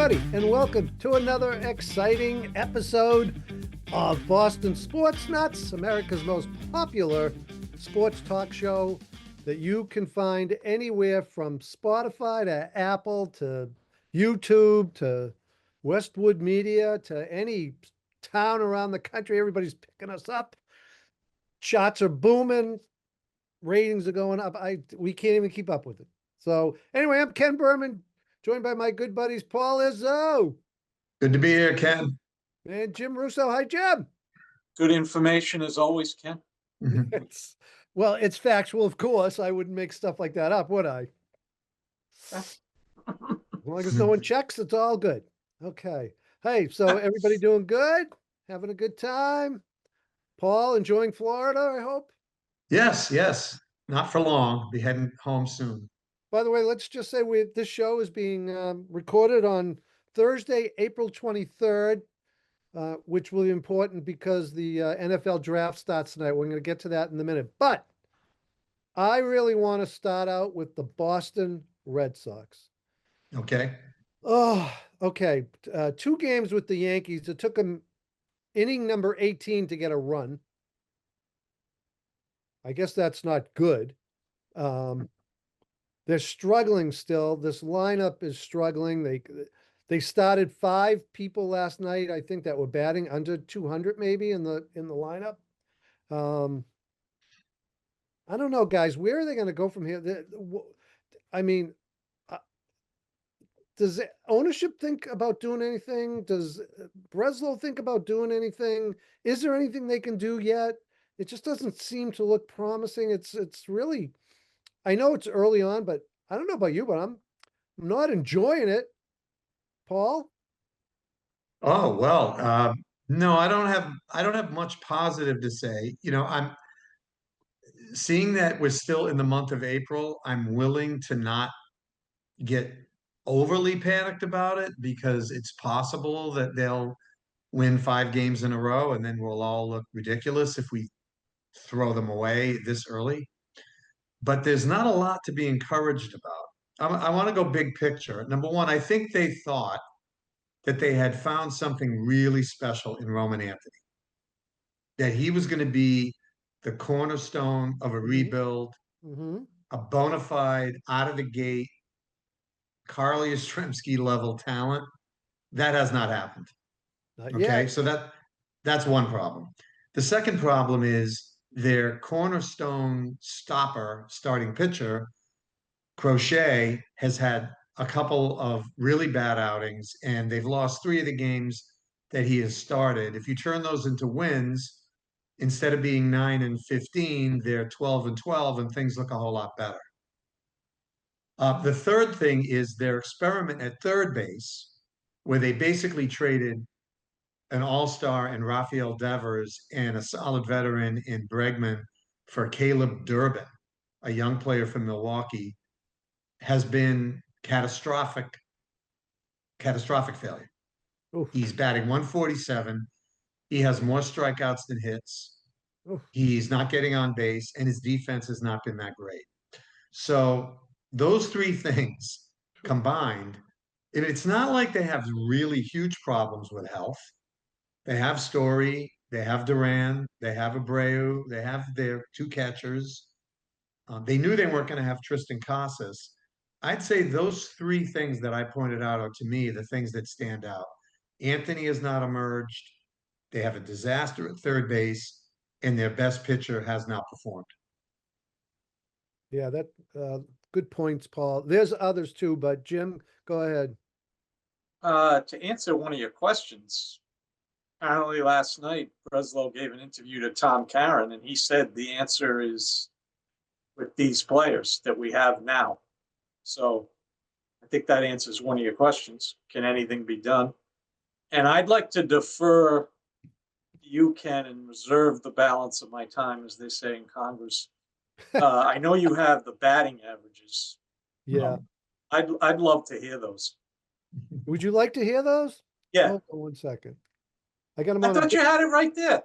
everybody, and welcome to another exciting episode of Boston Sports Nuts, America's most popular sports talk show that you can find anywhere from Spotify to Apple to YouTube to Westwood Media to any town around the country. Everybody's picking us up. Shots are booming. Ratings are going up. We can't even keep up with it. So anyway, I'm Ken Berman, joined by my good buddies Paul Izzo. Good to be here, Ken. And Jim Russo. Hi, Jim. Good information as always, Ken. It's factual, of course. I wouldn't make stuff like that up, would I? As long as no one checks, it's all good. Okay. Hey, so everybody doing good? Having a good time? Paul, enjoying Florida, I hope? Yes. Not for long. Be heading home soon. By the way, let's just say this show is being recorded on Thursday, April 23rd, which will be important because the NFL draft starts tonight. We're going to get to that in a minute. But I really want to start out with the Boston Red Sox. Okay. Oh, okay. 2 games with the Yankees. It took them inning number 18 to get a run. I guess that's not good. They're struggling still. This lineup is struggling. They started 5 people last night, I think, that were batting under 200 maybe in the lineup. I don't know, guys. Where are they going to go from here? I mean, does ownership think about doing anything? Does Breslow think about doing anything? Is there anything they can do yet? It just doesn't seem to look promising. It's really, I know it's early on, but I don't know about you, but I'm not enjoying it. Paul? Oh, well, no, I don't have much positive to say. I'm seeing that we're still in the month of April. I'm willing to not get overly panicked about it because it's possible that they'll win 5 games in a row and then we'll all look ridiculous if we throw them away this early. But there's not a lot to be encouraged about. I want to go big picture. Number one, I think they thought that they had found something really special in Roman Anthony, that he was going to be the cornerstone of a rebuild, a bona fide, out of the gate, Carly Yastrzemski level talent. That has not happened. Not Okay, yet. so that's one problem. The second problem is their cornerstone stopper, starting pitcher, Crochet, has had a couple of really bad outings, and they've lost 3 of the games that he has started. If you turn those into wins, instead of being 9-15, they're 12-12, and things look a whole lot better. The third thing is their experiment at third base, where they basically traded an all-star in Rafael Devers and a solid veteran in Bregman for Caleb Durbin, a young player from Milwaukee, has been catastrophic failure. Oof. He's batting 147. He has more strikeouts than hits. Oof. He's not getting on base, and his defense has not been that great. So those 3 things combined, and it's not like they have really huge problems with health. They have Story, they have Duran, they have Abreu, they have their 2 catchers. They knew they weren't going to have Tristan Casas. I'd say those 3 things that I pointed out are, to me, the things that stand out. Anthony has not emerged. They have a disaster at third base, and their best pitcher has not performed. Yeah, good points, Paul. There's others too, but Jim, go ahead. To answer one of your questions, apparently last night, Breslow gave an interview to Tom Caron, and he said the answer is with these players that we have now. So I think that answers one of your questions. Can anything be done? And I'd like to defer you, Ken, and reserve the balance of my time, as they say in Congress. I know you have the batting averages. Yeah. I'd love to hear those. Would you like to hear those? Yeah. Hold on one second. I got them I on. thought you had it right there.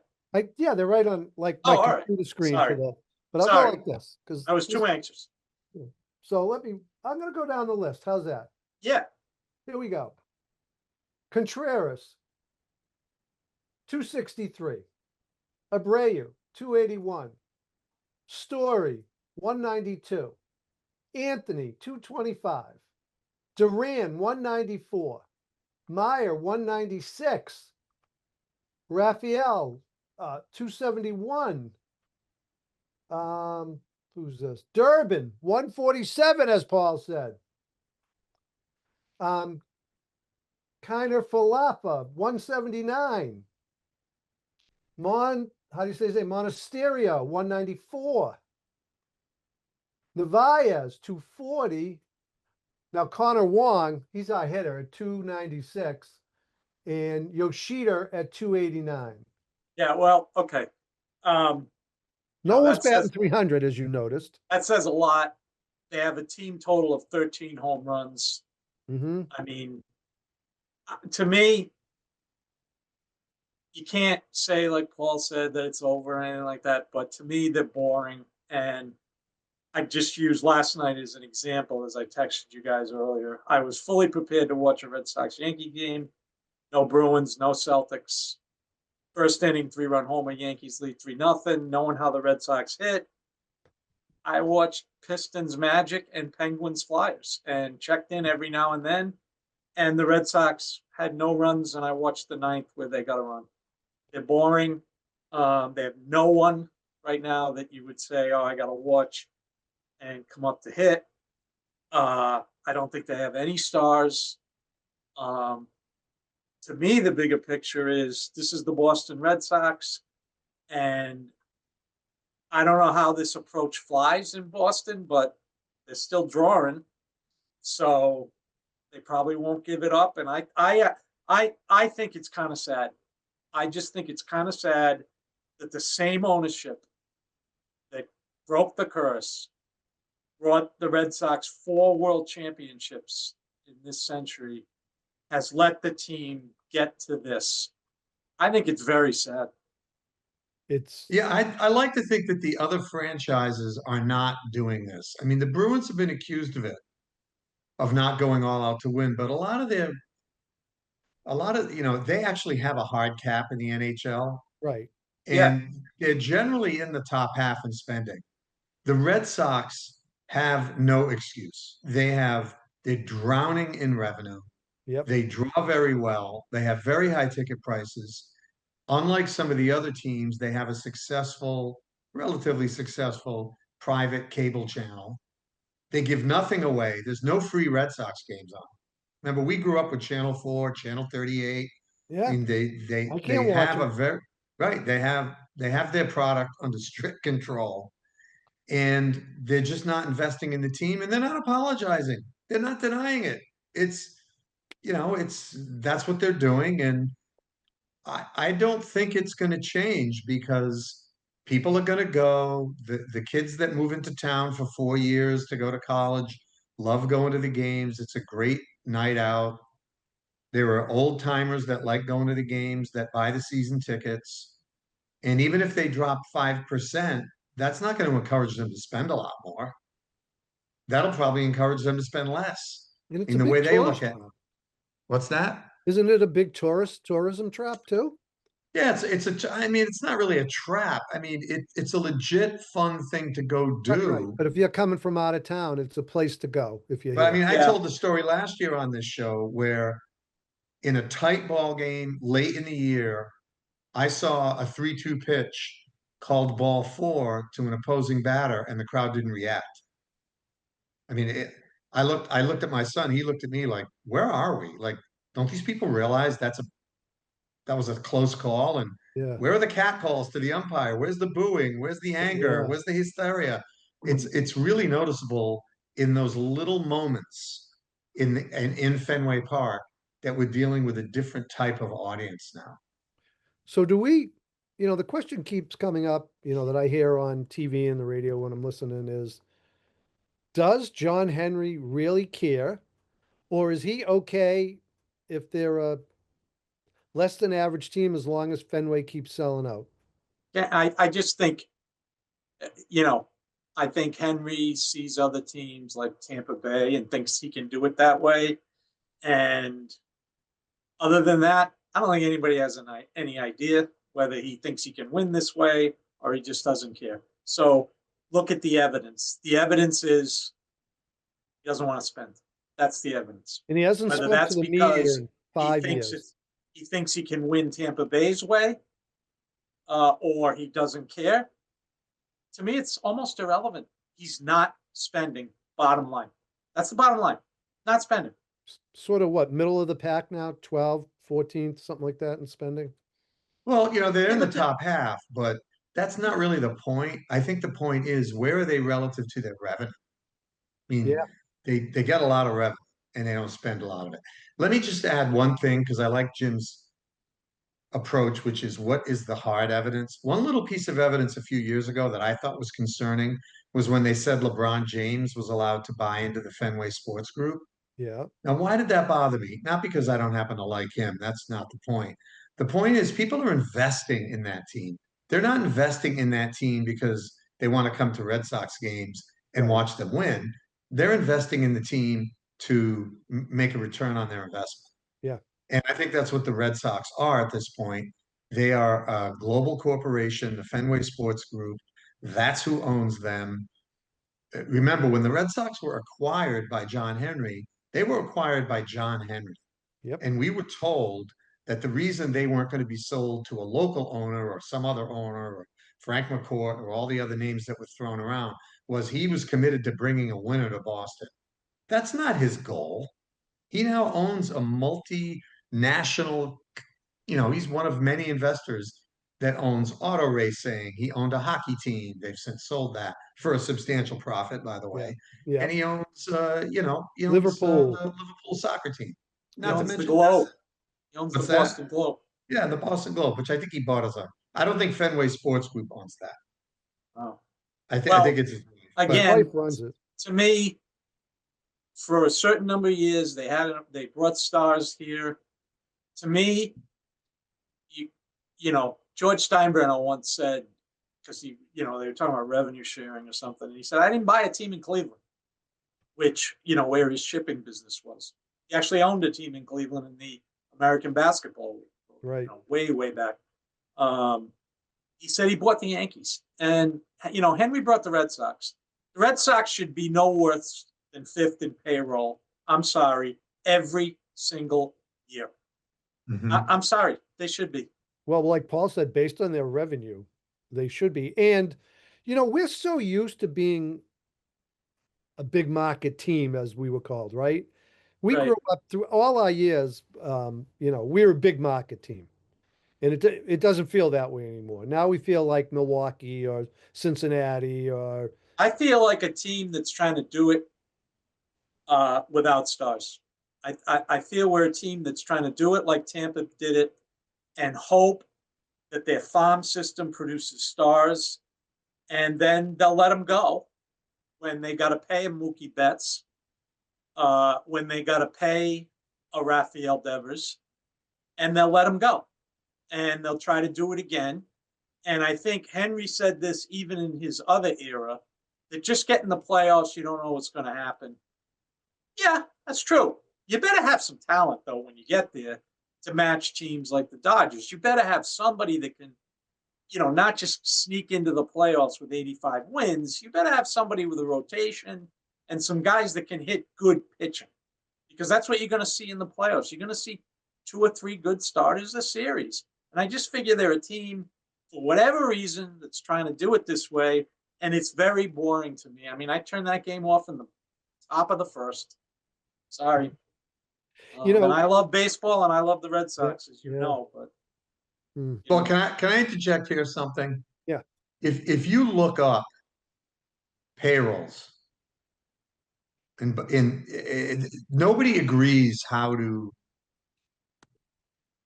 Yeah, they're right on my computer screen. Sorry. But I'll go like this because I was too anxious. So I'm going to go down the list. How's that? Yeah. Here we go. Contreras, 263. Abreu, 281. Story, 192. Anthony, 225. Duran, 194. Meyer, 196. Raphael, 271. Who's this? Durbin, 147, as Paul said. Kiner Falafa, 179. How do you say his name? Monasterio, 194. Navaez, 240. Now Connor Wong, he's our hitter at 296. And Yoshida at 289. Yeah, well, okay. No No, one's that batting says- 300, as you noticed. That says a lot. They have a team total of 13 home runs. Mm-hmm. I mean, to me, you can't say, like Paul said, that it's over or anything like that, but to me, they're boring. And I just used last night as an example, as I texted you guys earlier. I was fully prepared to watch a Red Sox Yankee game. No Bruins, no Celtics. First inning, 3-run homer, Yankees lead 3-0, knowing how the Red Sox hit. I watched Pistons Magic and Penguins Flyers and checked in every now and then. And the Red Sox had no runs, and I watched the ninth where they got a run. They're boring. They have no one right now that you would say, oh, I got to watch and come up to hit. I don't think they have any stars. To me, the bigger picture is this is the Boston Red Sox, and I don't know how this approach flies in Boston, but they're still drawing, so they probably won't give it up. And I think it's kind of sad. I just think it's kind of sad that the same ownership that broke the curse brought the Red Sox 4 world championships in this century has let the team get to this. I think it's very sad. Yeah, I like to think that the other franchises are not doing this. I mean, the Bruins have been accused of it, of not going all out to win, but they actually have a hard cap in the NHL, Right. Yeah. and they're generally in the top half in spending. The Red Sox have no excuse. They're drowning in revenue. Yep. They draw very well. They have very high ticket prices. Unlike some of the other teams, they have a relatively successful private cable channel. They give nothing away. There's no free Red Sox games on. Remember, we grew up with Channel 4, Channel 38. I Yeah. mean, I they can't watch have it. a very right. They have their product under strict control, and they're just not investing in the team, and they're not apologizing. They're not denying it. It's that's what they're doing, and I don't think it's going to change because people are going to go. The kids that move into town for 4 years to go to college love going to the games. It's a great night out. There are old timers that like going to the games that buy the season tickets. And even if they drop 5%, that's not going to encourage them to spend a lot more. That'll probably encourage them to spend less And it's in a the big way they tourist look at. trap. What's that? Isn't it a big tourism trap too? Yeah, I mean, it's not really a trap. I mean, it's a legit fun thing to go Right. do. But if you're coming from out of town, it's a place to go if you're But I here. mean, I Yeah. told the story last year on this show where in a tight ball game late in the year, I saw a 3-2 pitch called ball 4 to an opposing batter, and the crowd didn't react. I mean, I looked at my son. He looked at me like, "Where are we? Like, don't these people realize that was a close call? And Yeah. where are the catcalls to the umpire? Where's the booing? Where's the anger? Yeah. Where's the hysteria?" It's really noticeable in those little moments in Fenway Park that we're dealing with a different type of audience now. So the question keeps coming up, that I hear on TV and the radio when I'm listening is, does John Henry really care? Or is he okay if they're a less than average team as long as Fenway keeps selling out? Yeah, I just think, you know, I think Henry sees other teams like Tampa Bay and thinks he can do it that way. And Other than that, I don't think anybody has any idea whether he thinks he can win this way or he just doesn't care. So look at the evidence. The evidence is he doesn't want to spend. That's the evidence. And he hasn't Whether spoke to that's the media because in he 5 thinks years. he thinks he can win Tampa Bay's way, or he doesn't care. To me, it's almost irrelevant. He's not spending. Bottom line. That's the bottom line. Not spending. Sort of what, middle of the pack now, 12th, 14th, something like that in spending? Well, they're Yeah, in the but top half, but that's not really the point. I think the point is, where are they relative to their revenue? I mean, Yeah. they get a lot of revenue and they don't spend a lot of it. Let me just add one thing because I like Jim's approach, which is what is the hard evidence? One little piece of evidence a few years ago that I thought was concerning was when they said LeBron James was allowed to buy into the Fenway Sports Group. Yeah. Now, why did that bother me? Not because I don't happen to like him. That's not the point. The point is, people are investing in that team. They're not investing in that team because they want to come to Red Sox games and Right. watch them win. They're investing in the team to make a return on their investment. Yeah. And I think that's what the Red Sox are at this point. They are a global corporation, the Fenway Sports Group. That's who owns them. Remember, when the Red Sox were acquired by John Henry, they were acquired by John Henry. Yep. And we were told that the reason they weren't going to be sold to a local owner or some other owner or Frank McCourt or all the other names that were thrown around was he was committed to bringing a winner to Boston. That's not his goal. He now owns a multinational, he's one of many investors that owns auto racing. He owned a hockey team. They've since sold that for a substantial profit, by the Yeah. way. Yeah. And he owns, he owns Liverpool. the Liverpool soccer team. he Not to owns the mention that. Globe. He owns the What's that? Boston Globe. Yeah, the Boston Globe, which I think he bought as a. I don't think Fenway Sports Group owns that. Oh. I Well, think it's his but His again, wife runs it. to me, for a certain number of years, they brought stars here. To me, George Steinbrenner once said, because they were talking about revenue sharing or something, and he said, I didn't buy a team in Cleveland, which, where his shipping business was. He actually owned a team in Cleveland in the American Basketball League, Right. way, way back. He said he bought the Yankees. And, Henry brought the Red Sox. The Red Sox should be no worse than fifth in payroll. I'm sorry, every single year. Mhm. I'm sorry, they should be. Well, like Paul said, based on their revenue, they should be. And, we're so used to being a big market team, as we were called, right? We Right. grew up through all our years, we're a big market team. And it doesn't feel that way anymore. Now we feel like Milwaukee or Cincinnati or I feel like a team that's trying to do it without stars. I feel we're a team that's trying to do it like Tampa did it and hope that their farm system produces stars, and then they'll let them go when they got to pay a Mookie Betts, when they got to pay a Rafael Devers, and they'll let them go. And they'll try to do it again. And I think Henry said this even in his other era, that just get in the playoffs, you don't know what's going to happen. Yeah, that's true. You better have some talent, though, when you get there to match teams like the Dodgers. You better have somebody that can, not just sneak into the playoffs with 85 wins. You better have somebody with a rotation and some guys that can hit good pitching, because that's what you're going to see in the playoffs. You're going to see 2 or 3 good starters a series. And I just figure they're a team, for whatever reason, that's trying to do it this way. And it's very boring to me. I mean, I turned that game off in the top of the first. Sorry. And I love baseball and I love the Red Sox, as you know. But Well, can I interject here something? Yeah. If you look up payrolls, and nobody agrees how to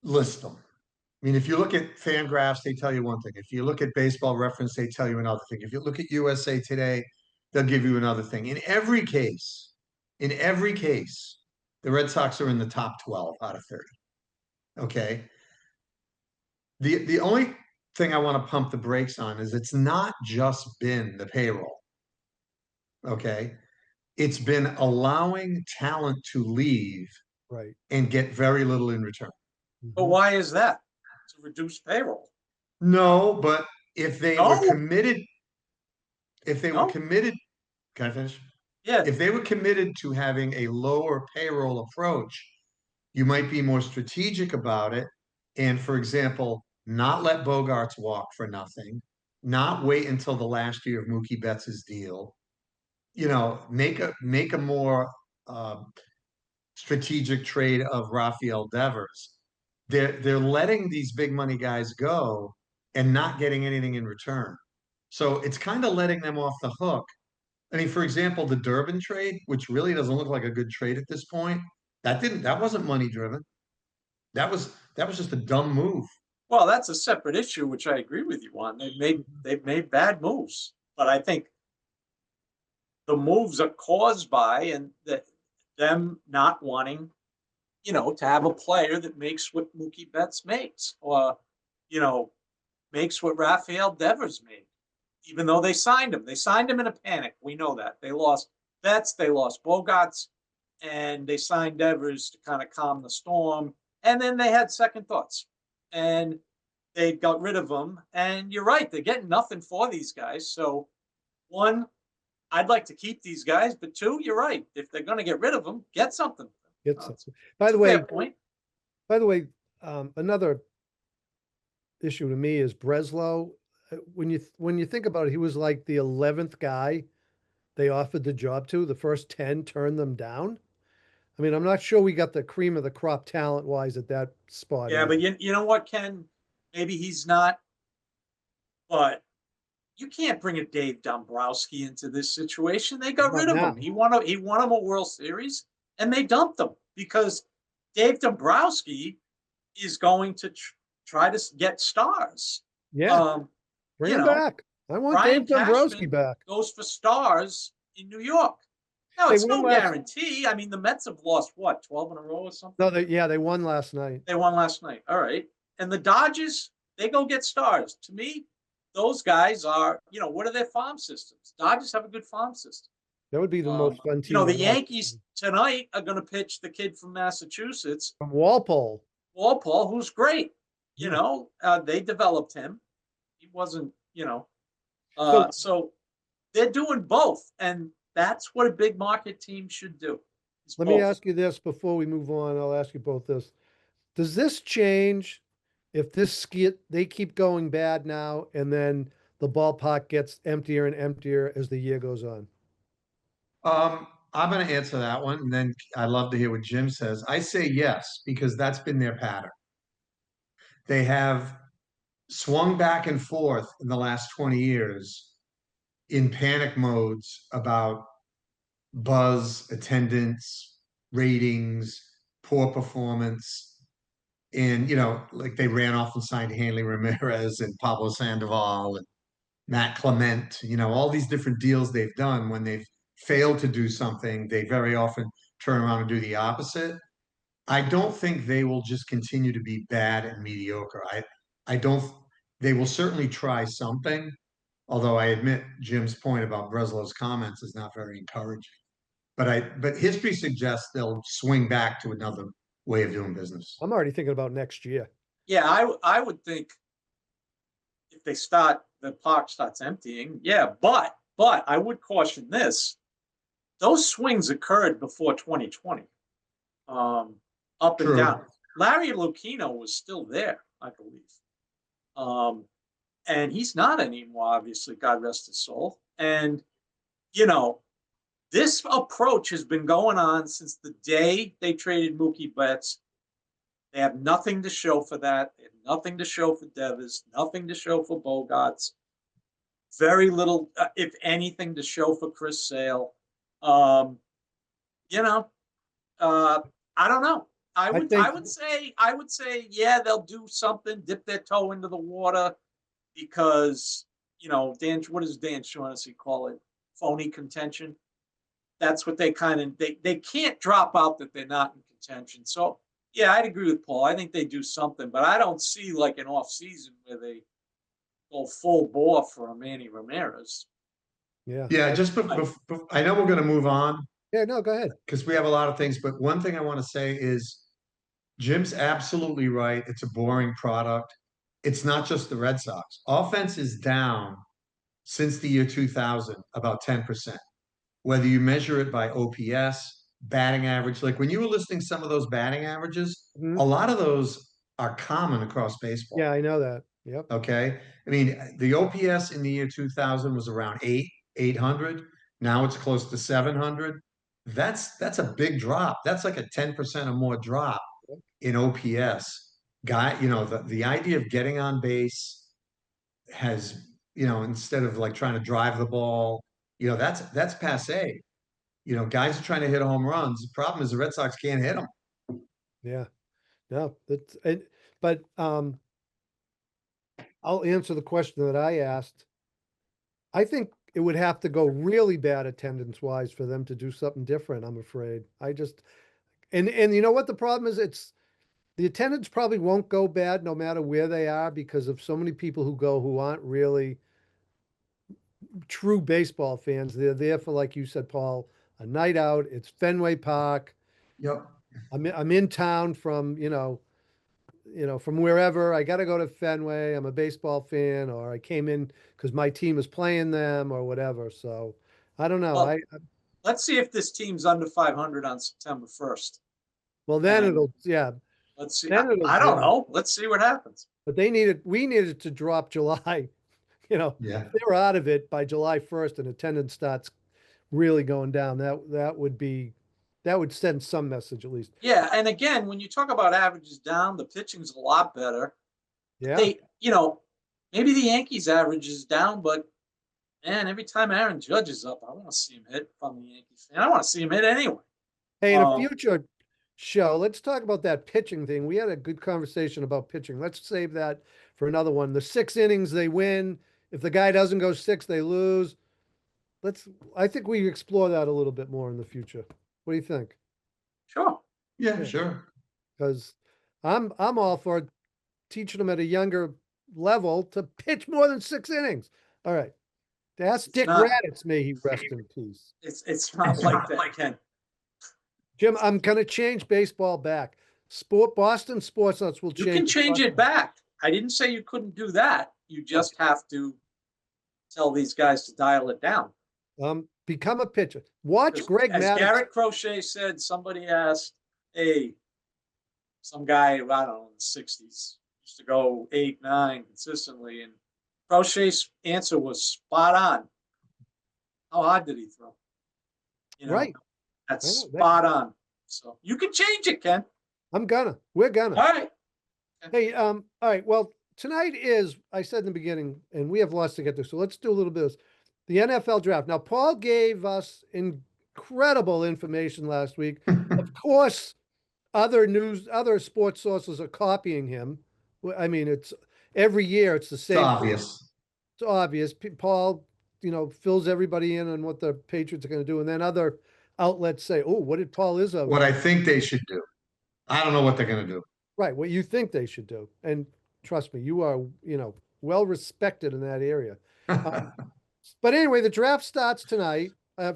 list them. I mean, if you look at Fangraphs, they tell you one thing. If you look at Baseball Reference, they tell you another thing. If you look at USA Today, they'll give you another thing. In every case, the Red Sox are in the top 12 out of 30. Okay. The only thing I want to pump the brakes on is it's not just been the payroll. Okay. It's been allowing talent to leave right. and get very little in return. But Mhm. why is that? To reduce payroll? No, but if they were No, committed, if they were no, committed, can I finish? yeah, If they were committed to having a lower payroll approach, you might be more strategic about it. And for example, not let Bogarts walk for nothing, not wait until the last year of Mookie Betts's deal. Make a more uh, strategic trade of Rafael Devers. They're letting these big money guys go and not getting anything in return. So it's kind of letting them off the hook. I mean, for example, the Durbin trade, which really doesn't look like a good trade at this point, that wasn't money driven. That was just a dumb move. well, that's a separate issue, which I agree with you on. They've made bad moves, but I think the moves are caused by them not wanting, to have a player that makes what Mookie Betts makes, or you know, makes what Rafael Devers made. Even though they signed him, in a panic. We know that they lost Betts, they lost Bogarts, and they signed Devers to kind of calm the storm. And then they had second thoughts, and they got rid of them. And you're right, they're getting nothing for these guys. So one, I'd like to keep these guys, but two, you're right. If they're going to get rid of them, get something. Get It's some. By the a way, fair point. another issue to me is Breslow. When you think about it, he was like the 11th guy they offered the job to. The first 10 turned them down. I mean, I'm not sure we got the cream of the crop talent wise at that spot Yeah, either. but you know what, Ken? Maybe he's not, but you can't bring a Dave Dombrowski into this situation. They got Not rid of now. him. He won him a World Series, and they dumped him because Dave Dombrowski is going to try to get stars. Yeah, Um, bring you him know, back. I want Brian Dave Dombrowski Cashman back. goes for stars in New York. Now, They it's won no last. guarantee. I mean, the Mets have lost what, 12 in a row or something? No, they won last night. They won last night. All right. And the Dodgers, they go get stars. To me, those guys are, what are their farm systems? Dodgers have a good farm system. That would be the most fun team The to watch. Yankees tonight are going to pitch the kid from Massachusetts, From Walpole. Walpole, who's great. Yeah. They developed him. He wasn't, So so they're doing both. And that's what a big market team should do. let me ask you this before we move on. I'll ask you both this. Does this change if they keep going bad now and then the ballpark gets emptier and emptier as the year goes on? I'm going to answer that one, and then I'd love to hear what Jim says. I say yes, because that's been their pattern. They have swung back and forth in the last 20 years in panic modes about buzz, attendance, ratings, poor performance. And, like they ran off and signed Hanley Ramirez and Pablo Sandoval and Matt Clement, all these different deals they've done. When they've failed to do something, they very often turn around and do the opposite. I don't think they will just continue to be bad and mediocre. I don't, they will certainly try something, although I admit Jim's point about Breslow's comments is not very encouraging. But history suggests they'll swing back to another way of doing business. I'm already thinking about next year. Yeah, I would think if the park starts emptying, yeah, but I would caution this. Those swings occurred before 2020. Up and True. down. Larry Lucchino was still there, I believe. And he's not anymore, obviously, God rest his soul. And, this approach has been going on since the day they traded Mookie Betts. They have nothing to show for that. They have nothing to show for Devers, nothing to show for Bogarts. Very little, if anything, to show for Chris Sale. I don't know. I would say, yeah, they'll do something, dip their toe into the water, because Dan, what does Dan Shaughnessy call it? Phony contention. That's what they can't drop out that they're not in contention. So yeah, I'd agree with Paul. I think they do something, but I don't see like an off season where they go full bore for a Manny Ramirez. Yeah. Yeah, I know we're going to move on Yeah, no, go ahead. because we have a lot of things, but one thing I want to say is Jim's absolutely right. It's a boring product. It's not just the Red Sox. Offense is down since the year 2000, about 10%. Whether you measure it by OPS, batting average, like when you were listing some of those batting averages, Mhm. a lot of those are common across baseball. Yeah, I know that. Yep. Okay. I mean, the OPS in the year 2000 was around 800. Now it's close to 700. That's a big drop. That's like a 10% or more drop in OPS. The idea of getting on base has, instead of like trying to drive the ball, that's passe. Guys are trying to hit home runs. The problem is the Red Sox can't hit them. Yeah. No, that's it. But I'll answer the question that I asked. I think it would have to go really bad attendance wise for them to do something different, I'm afraid. And you know what the problem is? It's the attendance probably won't go bad no matter where they are because of so many people who go who aren't really true baseball fans. They're there for, like you said, Paul, a night out. It's Fenway Park. Yep. I'm in town from, from wherever. I got to go to Fenway. I'm a baseball fan, or I came in because my team is playing them, or whatever. So I don't know. Well, let's see if this team's under 500 on September 1st. Well, then And it'll, yeah, let's see. then it'll I don't drop. know. Let's see what happens. But we needed to drop July. Yeah. If they were out of it by July 1st and attendance starts really going down, that would send some message at least. Yeah, and again, when you talk about averages down, the pitching's a lot better. Yeah. Maybe the Yankees average is down, but man, every time Aaron Judge is up, I want to see him hit from the Yankees fan. I want to see him hit anyway. Hey, in a future show, let's talk about that pitching thing. We had a good conversation about pitching. Let's save that for another one. The 6 innings they win. If the guy doesn't go 6, they lose. I think we explore that a little bit more in the future. What do you think? Sure. Yeah, sure. Because I'm all for teaching them at a younger level to pitch more than 6 innings. All right. That's Dick Raditz, may he rest in peace. It's not like that, Ken. Jim, I'm gonna change baseball back. Boston Sports Nuts will change. You can change it back. I didn't say you couldn't do that. You just have to tell these guys to dial it down. Become a pitcher. Watch Greg As Maddux. Garrett Crochet said, somebody asked, some guy, I don't know, in the 60s, used to go 8, 9 consistently, and Crochet's answer was spot on. How hard did he throw? Right. That's spot on. So you can change it, Ken. We're gonna. All right. Hey, all right. Well, tonight is, I said in the beginning, and we have lots to get to, so let's do a little bit of this. The NFL draft. Now, Paul gave us incredible information last week. Of course, other sports sources are copying him. I mean, it's every year it's the same. It's obvious. It's obvious. Paul, fills everybody in on what the Patriots are going to do, and then other outlets say, "Oh, what did Paul Izzo?" What I think they should do. I don't know what they're going to do. Right, what you think they should do, and trust me, you are, well respected in that area. But anyway, the draft starts tonight.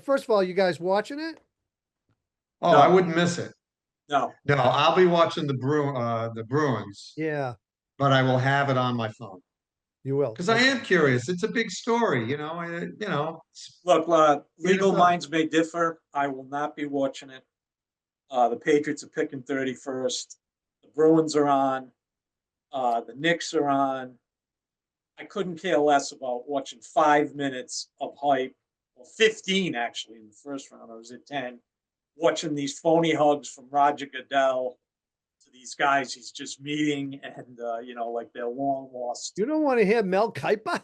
First of all, you guys watching it? Oh, No. I wouldn't miss it. No. No, I'll be watching the Bruins. Yeah, But I will have it on my phone you will. because I am curious. It's a big story, Look, legal NFL. minds may differ. I will not be watching it. The Patriots are picking 31st. The Bruins are on. The Knicks are on. I couldn't care less about watching 5 minutes of hype, or 15 actually in the first round. I was at 10, watching these phony hugs from Roger Goodell to these guys he's just meeting, and like they're long lost. You don't want to hear Mel Kiper?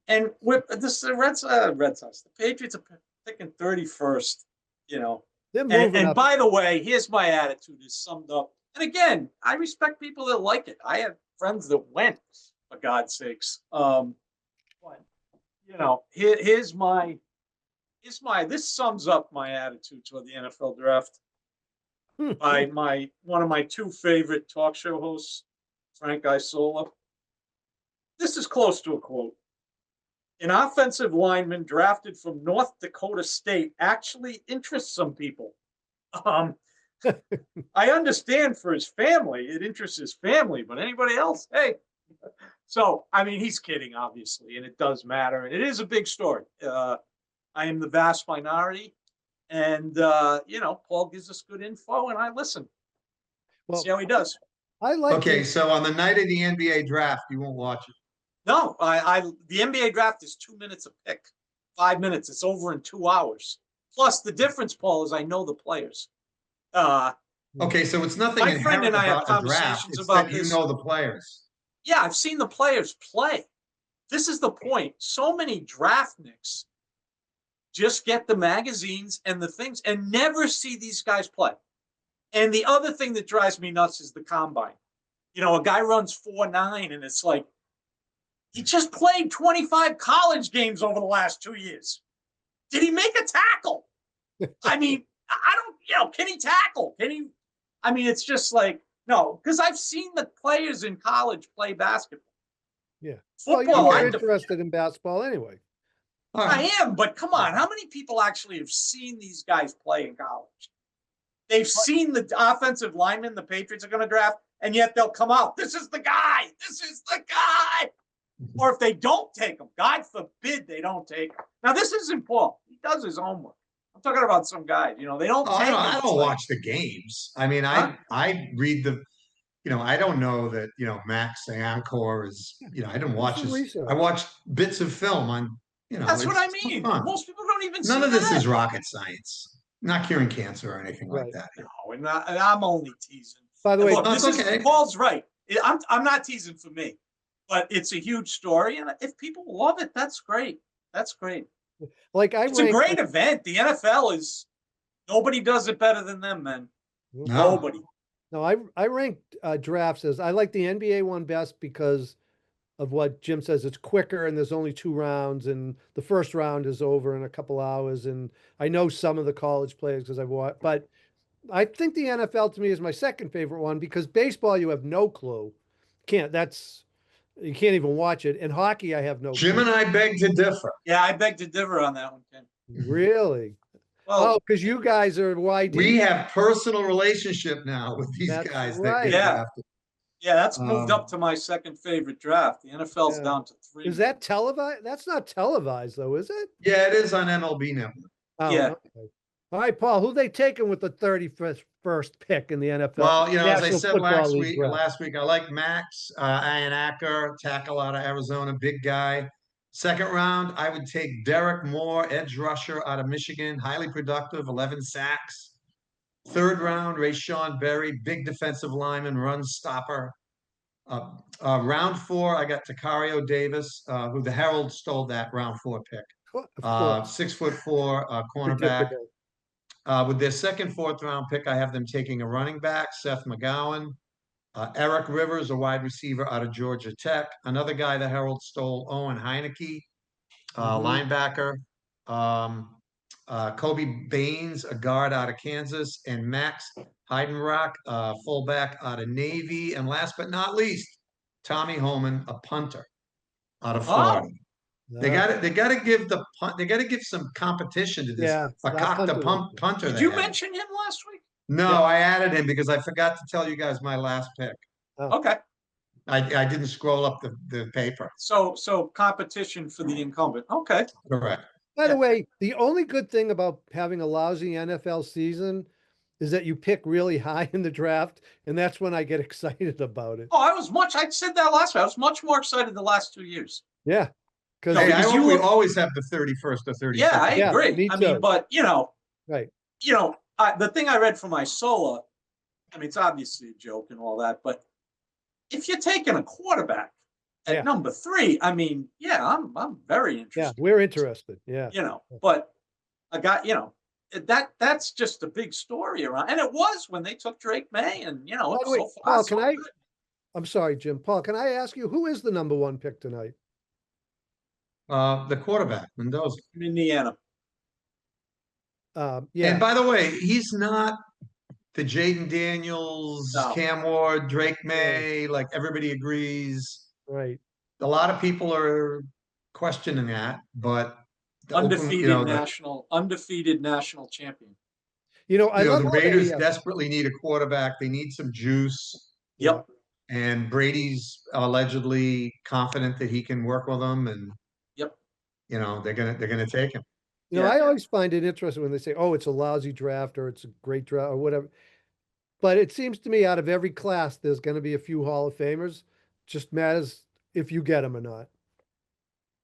And with this, the Red Sox, the Patriots are picking 31st. They're moving And up. by the way, here's my attitude is summed up. And again, I respect people that like it. I have friends that went, for God's sakes. But this sums up my attitude toward the NFL draft. By one of my two favorite talk show hosts, Frank Isola. This is close to a quote. An offensive lineman drafted from North Dakota State actually interests some people. I understand for his family, it interests his family, but anybody else, hey. So, I mean, he's kidding, obviously, and it does matter. And it is a big story. I am the vast minority. And, Paul gives us good info, and I listen. Well, See how he does. I like Okay, the- so on the night of the NBA draft, you won't watch it. No, the NBA draft is 2 minutes a pick, 5 minutes. It's over in 2 hours. Plus, the difference, Paul, is I know the players. Okay, so it's nothing My friend inherent and I have about a draft. conversations It's about that you this. know the players. Yeah, I've seen the players play. This is the point. So many draftniks just get the magazines and the things and never see these guys play. And the other thing that drives me nuts is the combine. A guy runs 4.9, and it's like, he just played 25 college games over the last 2 years. Did he make a tackle? I mean, I don't, can he tackle? It's just like, no, because I've seen the players in college play basketball. Yeah. Football, Well, you're interested in basketball anyway. I am, but come on, how many people actually have seen these guys play in college? They've seen the offensive linemen the Patriots are going to draft, and yet they'll come out. This is the guy. This is the guy. Or if they don't take him, God forbid they don't take him. Now, this isn't Paul. He does his homework. I'm talking about some guys. They don't take him. I don't watch the games. I mean, I read the, I don't know that, Max Ancor is, I didn't watch his, I watched bits of film on, That's what I mean. Fun. Most people don't even None see of this that. is rocket science. Not curing cancer or anything like that. No, and I'm only teasing. By the way, look, Paul's right. I'm not teasing for me, but it's a huge story, and if people love it, that's great. That's great. It's a great event. The NFL is, nobody does it better than them, man. No. Nobody. No, I ranked drafts as I like the NBA one best because of what Jim says. It's quicker and there's only 2 rounds, and the first round is over in a couple hours. And I know some of the college players because I've watched, but I think the NFL to me is my second favorite one because baseball, you have no clue. You can't even watch it. And hockey, I have no Jim clue. and I beg to differ. Yeah, I beg to differ on that one, Ken. Really? Well, because you guys are YD. We have personal relationship now with these That's guys right. that get drafted. Yeah, that's moved up to my second favorite draft. The NFL's down to 3. Is that televised? That's not televised though, is it? Yeah, it is on MLB Network. Oh, Yeah. okay. All right, Paul, who they taking with the 31st pick in the NFL? Well, as I National said Football last League draft? week, I like Max Ian Acker, tackle out of Arizona, big guy. Second round, I would take Derek Moore, edge rusher out of Michigan, highly productive, 11 sacks. Third round, Rayshawn Berry, big defensive lineman, run stopper. Round 4, I got Takario Davis, who the Herald stole that round 4 pick. Of course. 6'4" cornerback. Predictable. With their second, 4th round pick, I have them taking a running back, Seth McGowan. Eric Rivers, a wide receiver out of Georgia Tech. Another guy the Herald stole, Owen Heineke, linebacker. Kobe Baines, a guard out of Kansas. And Max Heidenrock, fullback out of Navy. And last but not least, Tommy Holman, a punter out of Florida. They got to give some competition to this Fakakta punter. Did you mention him last week? No, I added him because I forgot to tell you guys my last pick. Okay. I didn't scroll up the paper. So competition for the incumbent. Okay. Correct. By the way, the only good thing about having a lousy NFL season is that you pick really high in the draft, and that's when I get excited about it. Oh, I said that last week. I was much more excited the last 2 years. Yeah. Hey, I hope we always have the 31st or 32nd. Yeah, I agree. Me I mean, too. but Right. The thing I read from Isola, I mean, it's obviously a joke and all that, but if you're taking a quarterback at number 3, I mean, I'm very interested. Yeah, we're interested. Yeah. But I got, that's just a big story around, and it was when they took Drake May, and By the way, so far, Paul, I'm sorry, Jim. Paul, can I ask you who is the number 1 pick tonight? The quarterback, Mendoza. Indiana. And by the way, he's not the Jaden Daniels, Cam Ward, Drake May, like everybody agrees. Right. A lot of people are questioning that, but Undefeated national champion. I You know, love the how Raiders they, desperately need a quarterback. They need some juice. yeah. Yep, And Brady's allegedly confident that he can work with them, and yep, they're gonna take him. yeah. I always find it interesting when they say, "Oh, it's a lousy draft" or "It's a great draft" or whatever. But it seems to me, out of every class, there's going to be a few Hall of Famers. Just matters if you get them or not.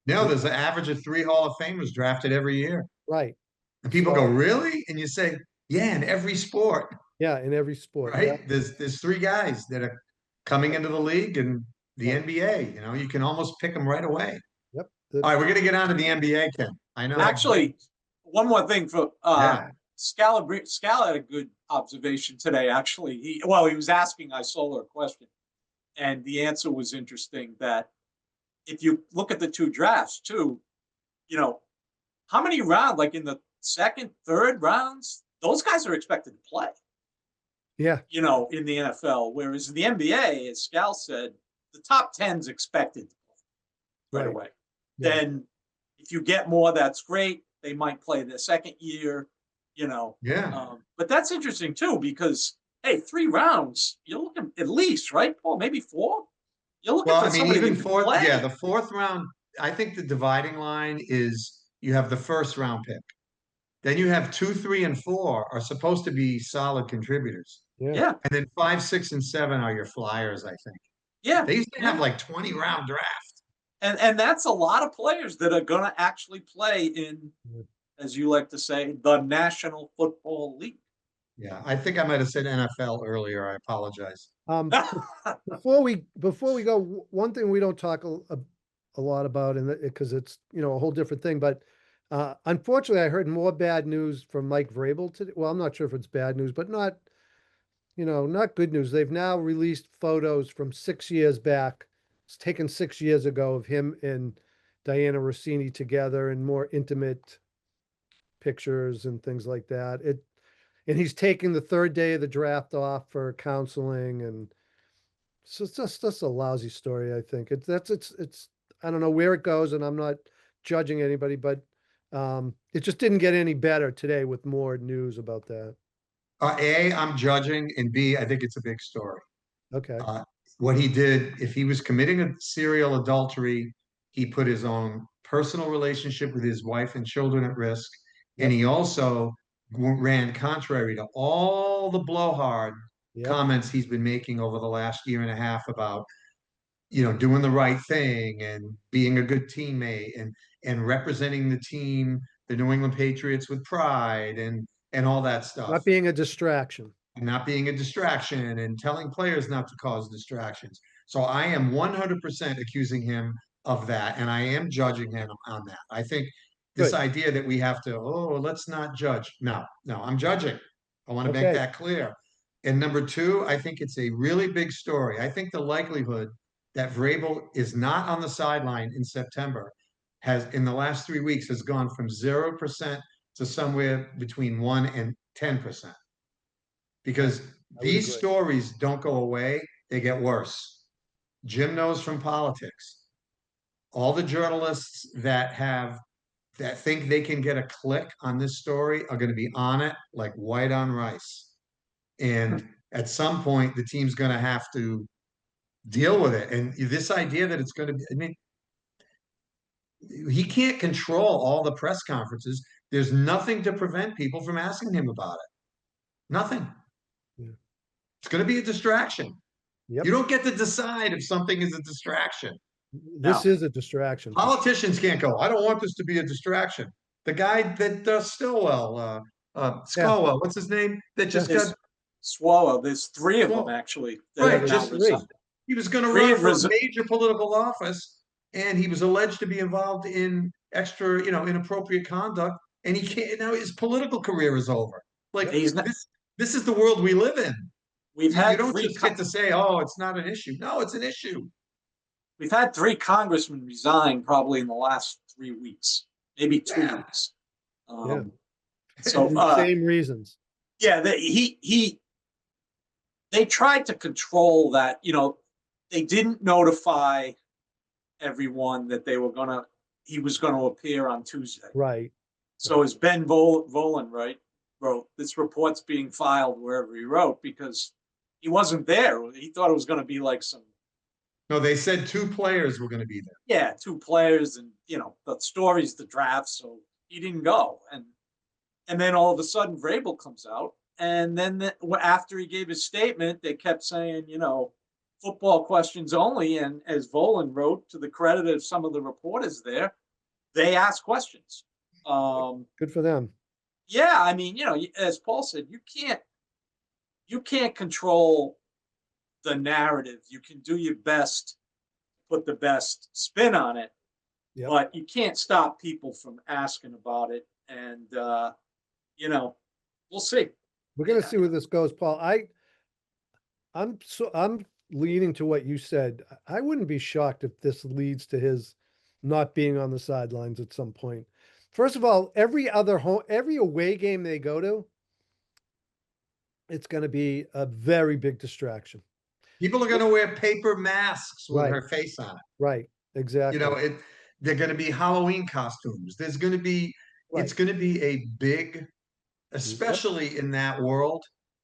No, You there's know? an average of 3 Hall of Famers drafted every year. Right. And people go, So really? And you say, yeah, in every sport, yeah, in every sport. Yeah. right? There's 3 guys that are coming into the league and the Right. NBA. You can almost pick them right away. Yep. All right, we're gonna get on to the NBA, Ken. I know. Actually, one more thing for Yeah. Scala had a good observation today. Actually, he was asking Isola a question, and the answer was interesting. That if you look at the 2 drafts too, you know, how many rounds, like in the second, third rounds, those guys are expected to play. Yeah. In the NFL, whereas in the NBA, as Scal said, the top 10's expected to play right away. Yeah. Then, if you get more, that's great. They might play their second year. Yeah. But that's interesting too, because hey, 3 rounds, you're looking at least, right, Paul? Maybe 4. You're looking Well, for I mean, somebody even that can fourth, play. yeah, the fourth round, I think the dividing line is you have the first round pick. Then you have 2, 3, and 4 are supposed to be solid contributors. Yeah. Yeah, And then 5, 6, and 7 are your flyers, I think. yeah, They used to yeah. have like 20-round draft. And that's a lot of players that are going to actually play in, Yeah. as you like to say, the National Football League. Yeah, I think I might have said NFL earlier. I apologize. Before we go, one thing we don't talk a lot about, and because it's a whole different thing, but unfortunately, I heard more bad news from Mike Vrabel today. Well, I'm not sure if it's bad news, but not good news. They've now released photos from 6 years back. It's taken 6 years ago of him and Diana Rossini together and more intimate pictures and things like that. And he's taking the third day of the draft off for counseling, and so it's just a lousy story. I think it's I don't know where it goes, and I'm not judging anybody, but it just didn't get any better today with more news about that. A, I'm judging, and B, I think it's a big story. Okay. Uh, what he did, if he was committing a serial adultery, he put his own personal relationship with his wife and children at risk. And Yep. he also ran contrary to all the blowhard Yep. comments he's been making over the last year and a half about, doing the right thing and being a good teammate and representing the team, the New England Patriots, with pride and all that stuff, Not being a distraction. and not being a distraction and telling players not to cause distractions. So I am 100% accusing him of that, and I am judging him on that. I think this Good. idea that we have to, let's not judge. No, I'm judging. I want to make Okay. that clear. And number two, I think it's a really big story. I think the likelihood that Vrabel is not on the sideline in September in the last 3 weeks has gone from 0% to somewhere between 1 and 10%. Because I would these agree. stories don't go away, they get worse. Jim knows from politics. All the journalists that think they can get a click on this story are going to be on it like white on rice. And at some point, the team's going to have to deal with it. And this idea that it's going to be, I mean, he can't control all the press conferences. There's nothing to prevent people from asking him about it. Nothing. Yeah. It's going to be a distraction. Yep. You don't get to decide if something is a distraction. This No. is a distraction. Politicians can't go, I don't want this to be a distraction. The guy that does Stillwell, Scowell, what's his name? That just There's got Swallow. There's 3 of them Swallow. actually that Right, have now just resigned. he was going to 3 run have for a resigned. major political office, and he was alleged to be involved in extra, inappropriate conduct, and he can't now his political career is over. Like He's not. this is the world we live in. We've You had don't 3. just get to say, oh, it's not an issue. No, it's an issue. We've had 3 congressmen resign probably in the last 3 weeks, maybe 2 Yeah. weeks. Yeah. So The same reasons. yeah, they tried to control that. They didn't notify everyone that he was gonna appear on Tuesday. Right. So is Ben Volen, right? wrote, this report's being filed wherever he wrote, because he wasn't there. He thought it was going to be like some, No, they said 2 players were going to be there. yeah, 2 players and, the stories, the draft. So he didn't go. And then all of a sudden Vrabel comes out. And then after he gave his statement, they kept saying, football questions only. And as Volan wrote, to the credit of some of the reporters there, they asked questions. Good for them. Yeah, I mean, as Paul said, you can't control the narrative. You can do your best, put the best spin on it, Yep. but you can't stop people from asking about it. And we'll see. We're gonna see where this goes, Paul. I'm leaning to what you said. I wouldn't be shocked if this leads to his not being on the sidelines at some point. First of all, every away game they go to, it's going to be a very big distraction. People are going to wear paper masks with Right. her face on it. Right. Exactly. They're going to be Halloween costumes. There's going to be, Right. it's going to be a big, especially in that world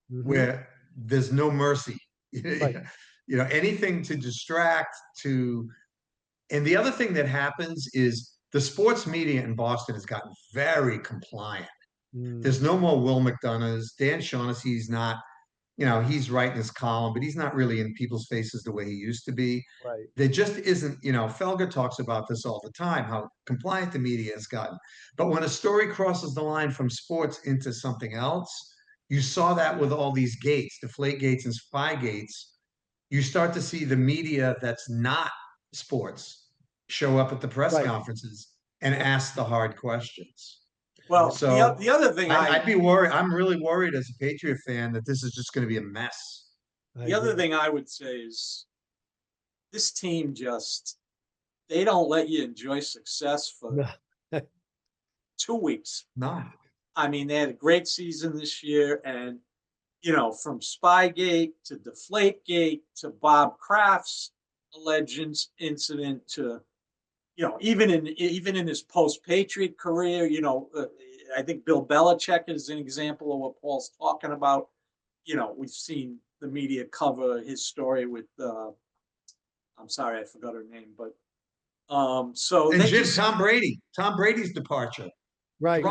Mhm. where there's no mercy. Right. Anything to distract, and the other thing that happens is the sports media in Boston has gotten very compliant. Mm. There's no more Will McDonough's. Dan Shaughnessy's not, he's writing his column, but he's not really in people's faces the way he used to be. Right. There just isn't, Felger talks about this all the time, how compliant the media has gotten. But when a story crosses the line from sports into something else, you saw that with all these gates, deflate gates and spy gates. You start to see the media that's not sports show up at the press Right. conferences and ask the hard questions. Well, So the other thing I'd be worried. I'm really worried as a Patriot fan that this is just going to be a mess. the other thing I would say is this team they don't let you enjoy success for 2 weeks. No. I mean, they had a great season this year, and from Spygate to Deflategate to Bob Kraft's alleged incident to, even in his post-Patriot career, I think Bill Belichick is an example of what Paul's talking about. We've seen the media cover his story with, I'm sorry, I forgot her name, but so And they Jim, Tom Brady's departure. Right.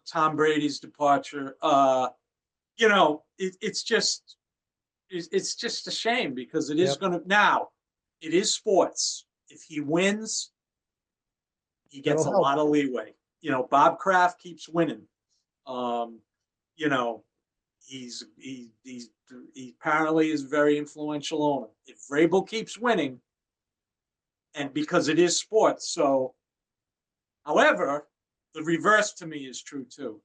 Tom Brady's departure. It's just a shame because it is it is sports. If he wins, he gets a lot of leeway. Bob Kraft keeps winning. He apparently is a very influential owner. If Vrabel keeps winning, and because it is sports, so however, the reverse to me is true too.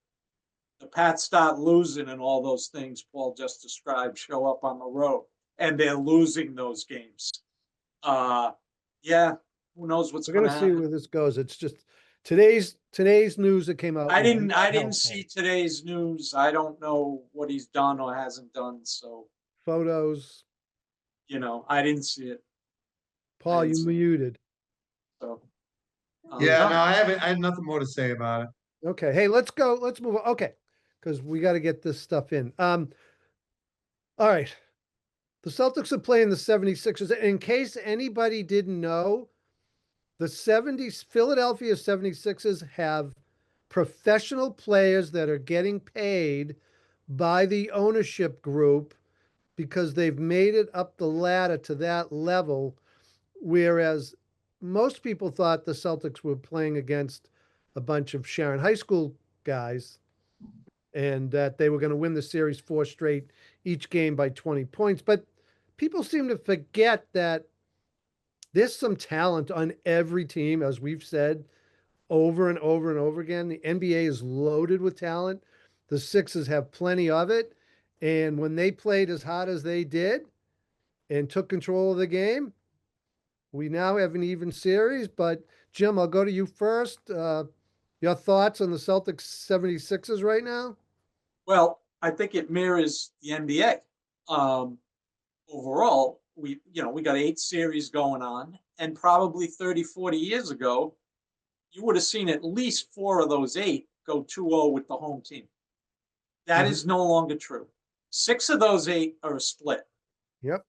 The Pats start losing and all those things Paul just described show up on the road, and they're losing those games. Who knows what's going to happen? We're going to see where this goes. It's just today's news that came out. I didn't see today's news. I don't know what he's done or hasn't done. So photos. I didn't see it. Paul, you muted. So I haven't. I have nothing more to say about it. Okay. Hey, let's go. Let's move on. Okay. Because we got to get this stuff in. All right. The Celtics are playing the 76ers. In case anybody didn't know, the Philadelphia 76ers have professional players that are getting paid by the ownership group because they've made it up the ladder to that level, whereas most people thought the Celtics were playing against a bunch of Sharon High School guys and that they were going to win the series 4 straight, each game by 20 points. But people seem to forget that there's some talent on every team, as we've said over and over and over again. The NBA is loaded with talent. The Sixers have plenty of it. And when they played as hot as they did and took control of the game, we now have an even series. But Jim, I'll go to you first. Your thoughts on the Celtics 76ers right now? Well, I think it mirrors the NBA. Overall, we got 8 series going on, and probably 30, 40 years ago, you would have seen at least 4 of those 8 go 2-0 with the home team. That Mhm. is no longer true. 6 of those 8 are a split. Yep.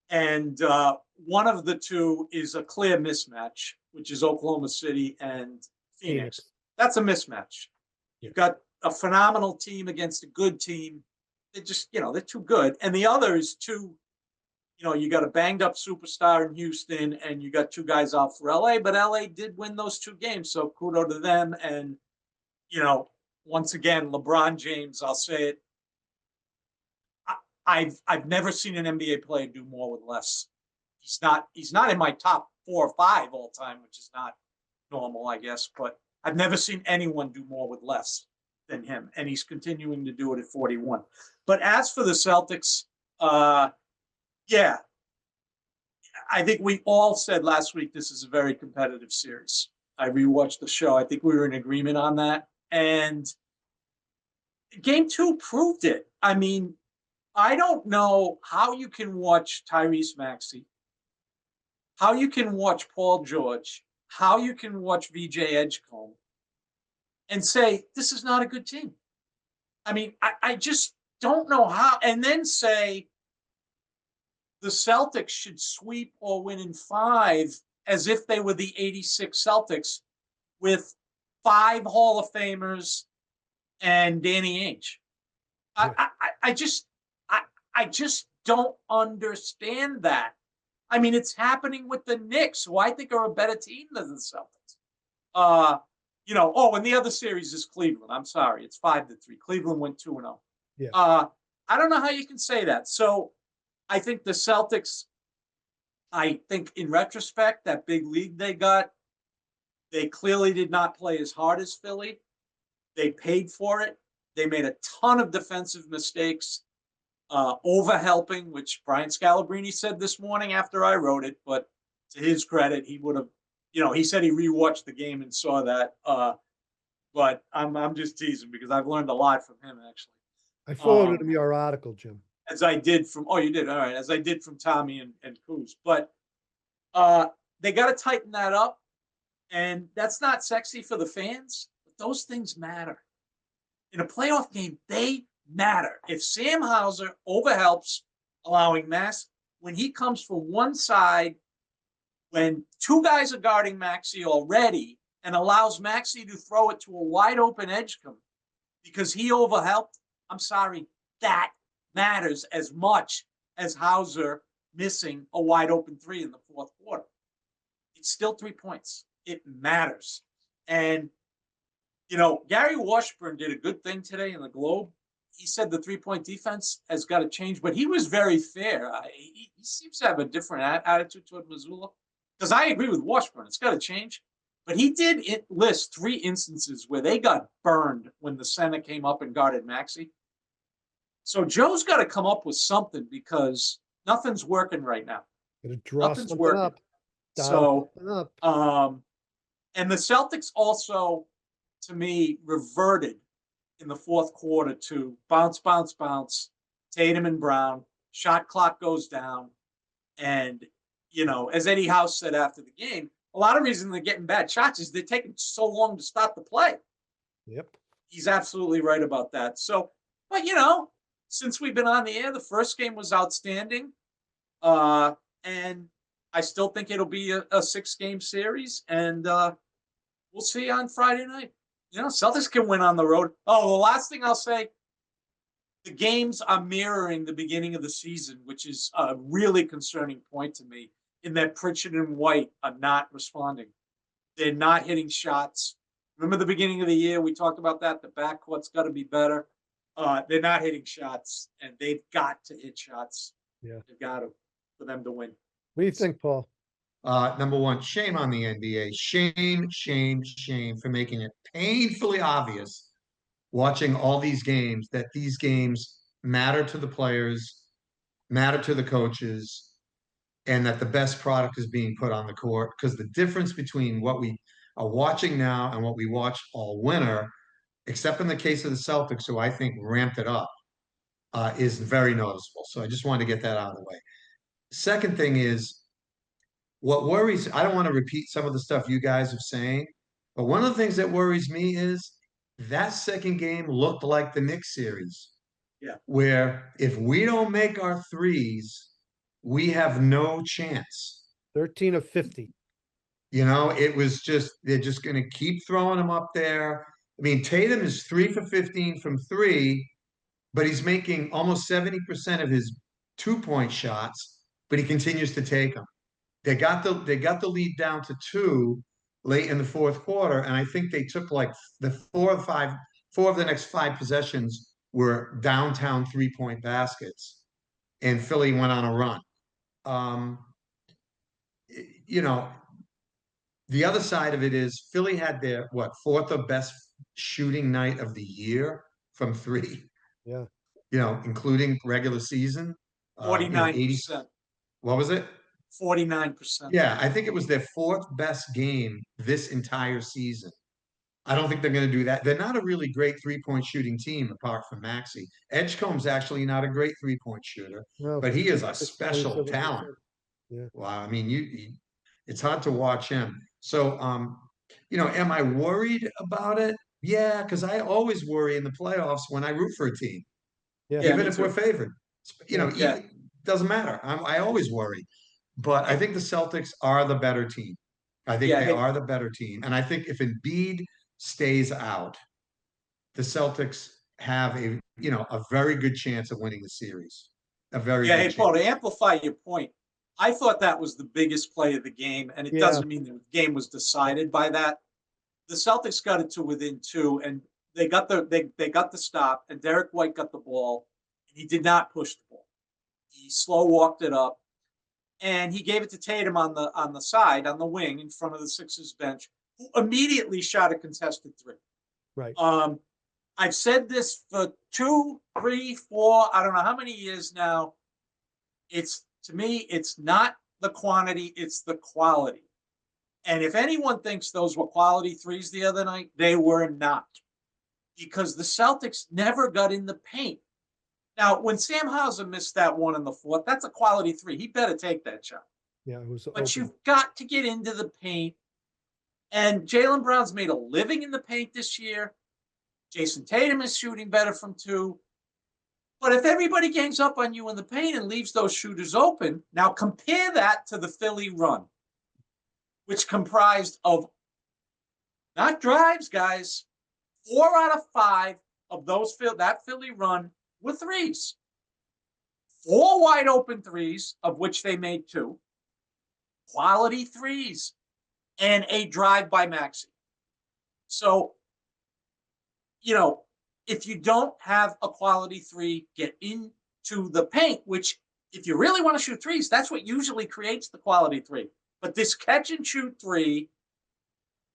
And one of the 2 is a clear mismatch, which is Oklahoma City and Phoenix. Phoenix. That's a mismatch. You've got a phenomenal team against a good team. They're just, they're too good. And the other is 2, you got a banged up superstar in Houston and you got 2 guys out for LA, but LA did win those 2 games. So kudos to them. And, once again, LeBron James, I'll say it, I've never seen an NBA player do more with less. He's not in my top 4 or 5 all time, which is not normal, I guess. But I've never seen anyone do more with less than him, and he's continuing to do it at 41. But as for the Celtics, yeah, I think we all said last week this is a very competitive series. I rewatched the show. I think we were in agreement on that, and Game 2 proved it. I mean, I don't know how you can watch Tyrese Maxey, how you can watch Paul George, how you can watch VJ Edgecombe and say, this is not a good team. I mean, I just don't know how. And then say the Celtics should sweep or win in 5 as if they were the 86 Celtics with 5 Hall of Famers and Danny Ainge. Yeah. I just don't understand that. I mean, it's happening with the Knicks, who I think are a better team than the Celtics. And the other series is Cleveland. I'm sorry, it's 5-3. Cleveland went 2-0. Yeah. I don't know how you can say that. So I think the Celtics, I think in retrospect, that big lead they got, they clearly did not play as hard as Philly. They paid for it. They made a ton of defensive mistakes. Overhelping, which Brian Scalabrine said this morning after I wrote it, but to his credit, he would have, he said he rewatched the game and saw that. But I'm just teasing because I've learned a lot from him actually. I forwarded him your article, Jim. As I did from you did, all right, as I did from Tommy and Kuz. But they got to tighten that up, and that's not sexy for the fans, but those things matter. In a playoff game, they matter. If Sam Hauser overhelps, allowing Max, when he comes from one side, when 2 guys are guarding Maxey already, and allows Maxey to throw it to a wide open Edgecombe because he overhelped, I'm sorry, that matters as much as Hauser missing a wide open 3 in the 4th quarter. It's still 3 points. It matters. And, Gary Washburn did a good thing today in the Globe. He said the 3-point defense has got to change, but he was very fair. He seems to have a different attitude toward Missoula. Because I agree with Washburn. It's got to change. But he did list 3 instances where they got burned when the center came up and guarded Maxey. So Joe's got to come up with something because nothing's working right now. Gonna draw Nothing's something working. up. So, Something up. and the Celtics also, to me, reverted in the 4th quarter to bounce, bounce, bounce, Tatum and Brown, shot clock goes down. And, as Eddie House said after the game, a lot of reason they're getting bad shots is they're taking so long to stop the play. Yep. He's absolutely right about that. So, but, since we've been on the air, the first game was outstanding. And I still think it'll be a 6-game series. And we'll see on Friday night. Celtics can win on the road. Oh, the last thing I'll say, the games are mirroring the beginning of the season, which is a really concerning point to me, in that Pritchard and White are not responding. They're not hitting shots. Remember the beginning of the year, we talked about that. The backcourt's got to be better. They're not hitting shots, and they've got to hit shots. Yeah. They've got to for them to win. What do you think, Paul? Number one, shame on the NBA. Shame, shame, shame for making it painfully obvious watching all these games that these games matter to the players, matter to the coaches, and that the best product is being put on the court. Because the difference between what we are watching now and what we watched all winter, except in the case of the Celtics, who I think ramped it up, is very noticeable. So I just wanted to get that out of the way. Second thing is, what worries, I don't want to repeat some of the stuff you guys are saying, but one of the things that worries me is that second game looked like the Knicks series, Yeah. where if we don't make our threes, we have no chance. 13 of 50. It was just, they're just going to keep throwing them up there. I mean, Tatum is 3 for 15 from three, but he's making almost 70% of his 2-point shots, but he continues to take them. They got the lead down to two late in the fourth quarter, and I think they took like the four of the next five possessions were downtown 3-point baskets, and Philly went on a run. Um, you know, the other side of it is Philly had their fourth or best shooting night of the year from three, Yeah. including regular season. 80, 49%. what was it? 49%. Yeah, I think it was their fourth best game this entire season. I don't think they're going to do that. They're not a really great 3-point shooting team apart from Maxey. Edgecombe's actually not a great 3-point shooter, No, but he is a 56, special 27%. talent. Yeah. Wow, I mean, it's hard to watch him. So, am I worried about it? Yeah, because I always worry in the playoffs when I root for a team, Yeah. Yeah, even me if we're too. favored. Yeah. Yeah. Doesn't matter. I always worry, but I think the Celtics are the better team. I think Yeah, they hey, are the better team, and I think if Embiid stays out, the Celtics have a very good chance of winning the series. A very yeah, good hey, Paul, to chance. amplify your point, I thought that was the biggest play of the game, and it Yeah. doesn't mean the game was decided by that. The Celtics got it to within two, and they got the stop, and Derek White got the ball, and he did not push the ball. He slow walked it up, and he gave it to Tatum on the side, on the wing, in front of the Sixers bench, who immediately shot a contested three. Right. I've said this for 2, 3, 4, I don't know how many years now. To me, it's not the quantity, it's the quality. And if anyone thinks those were quality threes the other night, they were not. Because the Celtics never got in the paint. Now, when Sam Hauser missed that one in the fourth, that's a quality three. He better take that shot. Yeah. It was But open. you've got to get into the paint. And Jaylen Brown's made a living in the paint this year. Jason Tatum is shooting better from two. But if everybody gangs up on you in the paint and leaves those shooters open, now compare that to the Philly run, which comprised of not drives, guys. 4 out of 5 of that Philly run were threes. 4 wide open threes, of which they made 2. Quality threes. And a drive by Maxey. So, if you don't have a quality three, get into the paint, which if you really want to shoot threes, that's what usually creates the quality three. But this catch and shoot three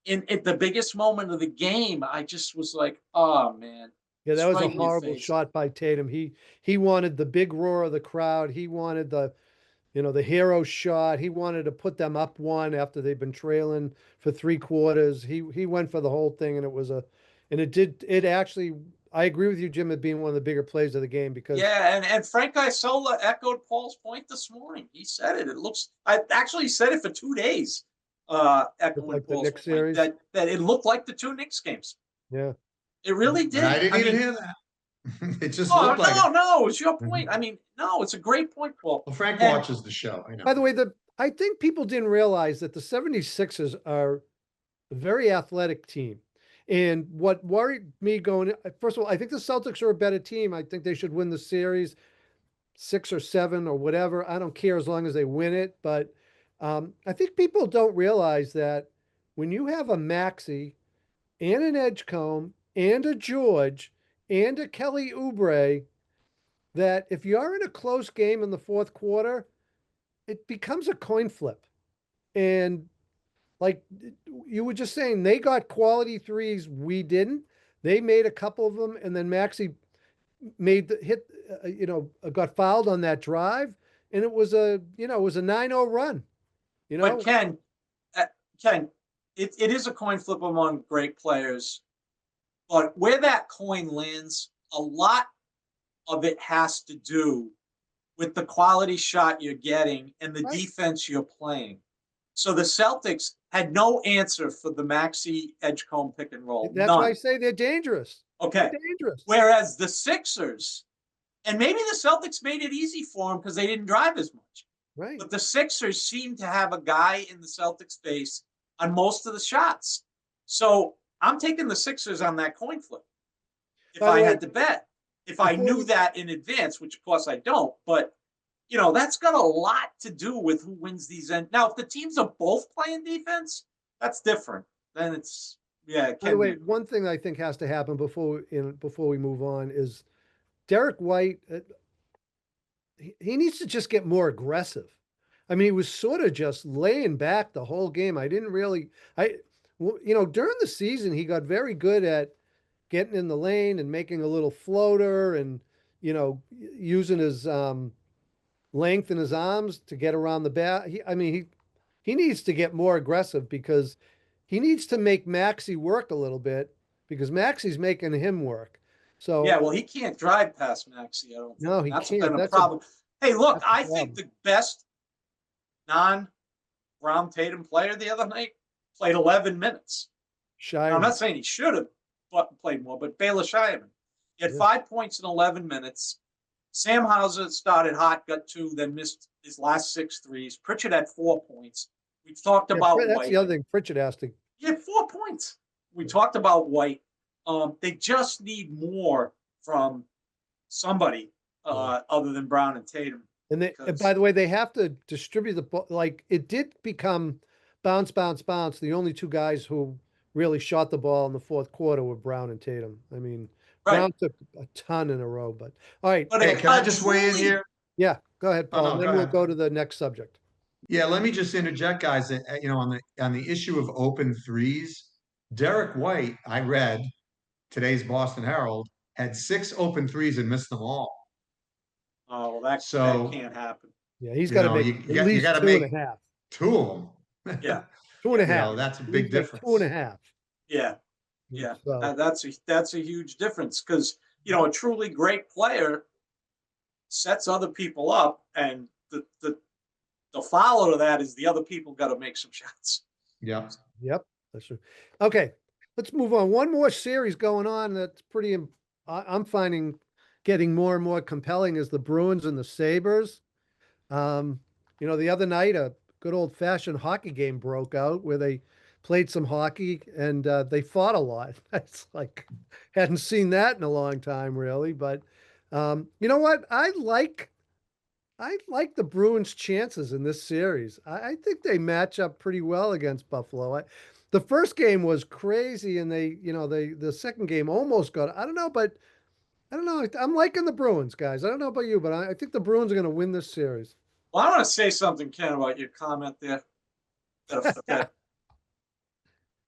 at the biggest moment of the game, I just was like, oh man. Yeah, that It's was a right in your horrible face. shot by Tatum. He wanted the big roar of the crowd. He wanted the hero shot. He wanted to put them up one after they've been trailing for 3 quarters. He went for the whole thing, and it actually. I agree with you, Jim, it being one of the bigger plays of the game because Yeah, and Frank Isola echoed Paul's point this morning. He said it. I actually said it for 2 days, echoing like the Paul's Knicks point series. that it looked like the 2 Knicks games. Yeah. It really did. I didn't even mean, hear that. It just oh looked like it. no, it's your point. I mean, no, it's a great point, Paul. Well, Frank And watches the show. I know. By the way, I think people didn't realize that the 76ers are a very athletic team. And what worried me first of all, I think the Celtics are a better team. I think they should win the series 6 or 7 or whatever. I don't care as long as they win it. But I think people don't realize that when you have a Maxey and an Edgecombe and a George and a Kelly Oubre, that if you're in a close game in the fourth quarter, it becomes a coin flip. And like you were just saying, they got quality threes. We didn't. They made a couple of them, and then Maxey made the hit. Got fouled on that drive, and it was a 9-0 run. but Ken, it is a coin flip among great players, but where that coin lands, a lot of it has to do with the quality shot you're getting and the Right. defense you're playing. So the Celtics had no answer for the Maxey Edgecombe pick and roll. That's why I None. say they're dangerous. Okay. They're dangerous. Whereas the Sixers, and maybe the Celtics made it easy for them because they didn't drive as much. Right. But the Sixers seem to have a guy in the Celtics base on most of the shots. So I'm taking the Sixers on that coin flip. If I had to bet, if I knew that in advance, which of course I don't, but that's got a lot to do with who wins these. Now, if the teams are both playing defense, that's different. Then it's, yeah. By the way, one thing I think has to happen before we move on is Derek White. He needs to just get more aggressive. I mean, he was sort of just laying back the whole game. During the season, he got very good at getting in the lane and making a little floater and, using his length in his arms to get around the bat. He needs to get more aggressive because he needs to make Maxey work a little bit because Maxey's making him work. So yeah, well, he can't drive past Maxey. I don't think. No, he That's can't. been a That's problem. Hey, look, that's a I think the best non-Brown Tatum player the other night played 11 minutes. Now, I'm not saying he should have played more, but Baylor Shireman. He had 5 points in 11 minutes. Sam Hauser started hot, got 2, then missed his last 6 threes. Pritchard had 4 points. We talked about that's White. the other thing Pritchard has to. He had 4 points. We talked about White. They just need more from somebody other than Brown and Tatum. And by the way, they have to distribute the ball. Like it did become bounce, bounce, bounce. The only 2 guys who really shot the ball in the fourth quarter were Brown and Tatum. I mean, Brown took a ton in a row, but all right. But hey, can I just weigh in here? Yeah, go ahead, Paul. Oh, no, then we'll go to the next subject. Yeah, let me just interject, guys. On the issue of open threes, Derek White, I read today's Boston Herald, had 6 open threes and missed them all. Oh, well, that can't happen. Yeah, he's got to make at least 2.5. 2 of them. Yeah. 2.5. That's a big difference. 2.5. Yeah. Yeah. So, that's a huge difference because, a truly great player sets other people up, and the follow to that is the other people got to make some shots. Yep. That's true. Okay, let's move on. One more series going on that's pretty, I'm finding getting more and more compelling is the Bruins and the Sabres. The other night, a good old fashioned hockey game broke out where they played some hockey and they fought a lot. It's like, hadn't seen that in a long time, really. But you know what? I like the Bruins' chances in this series. I think they match up pretty well against Buffalo. The first game was crazy, and the second game almost got. I don't know, but I don't know. I'm liking the Bruins, guys. I don't know about you, but I think the Bruins are going to win this series. Well, I want to say something, Ken, about your comment there.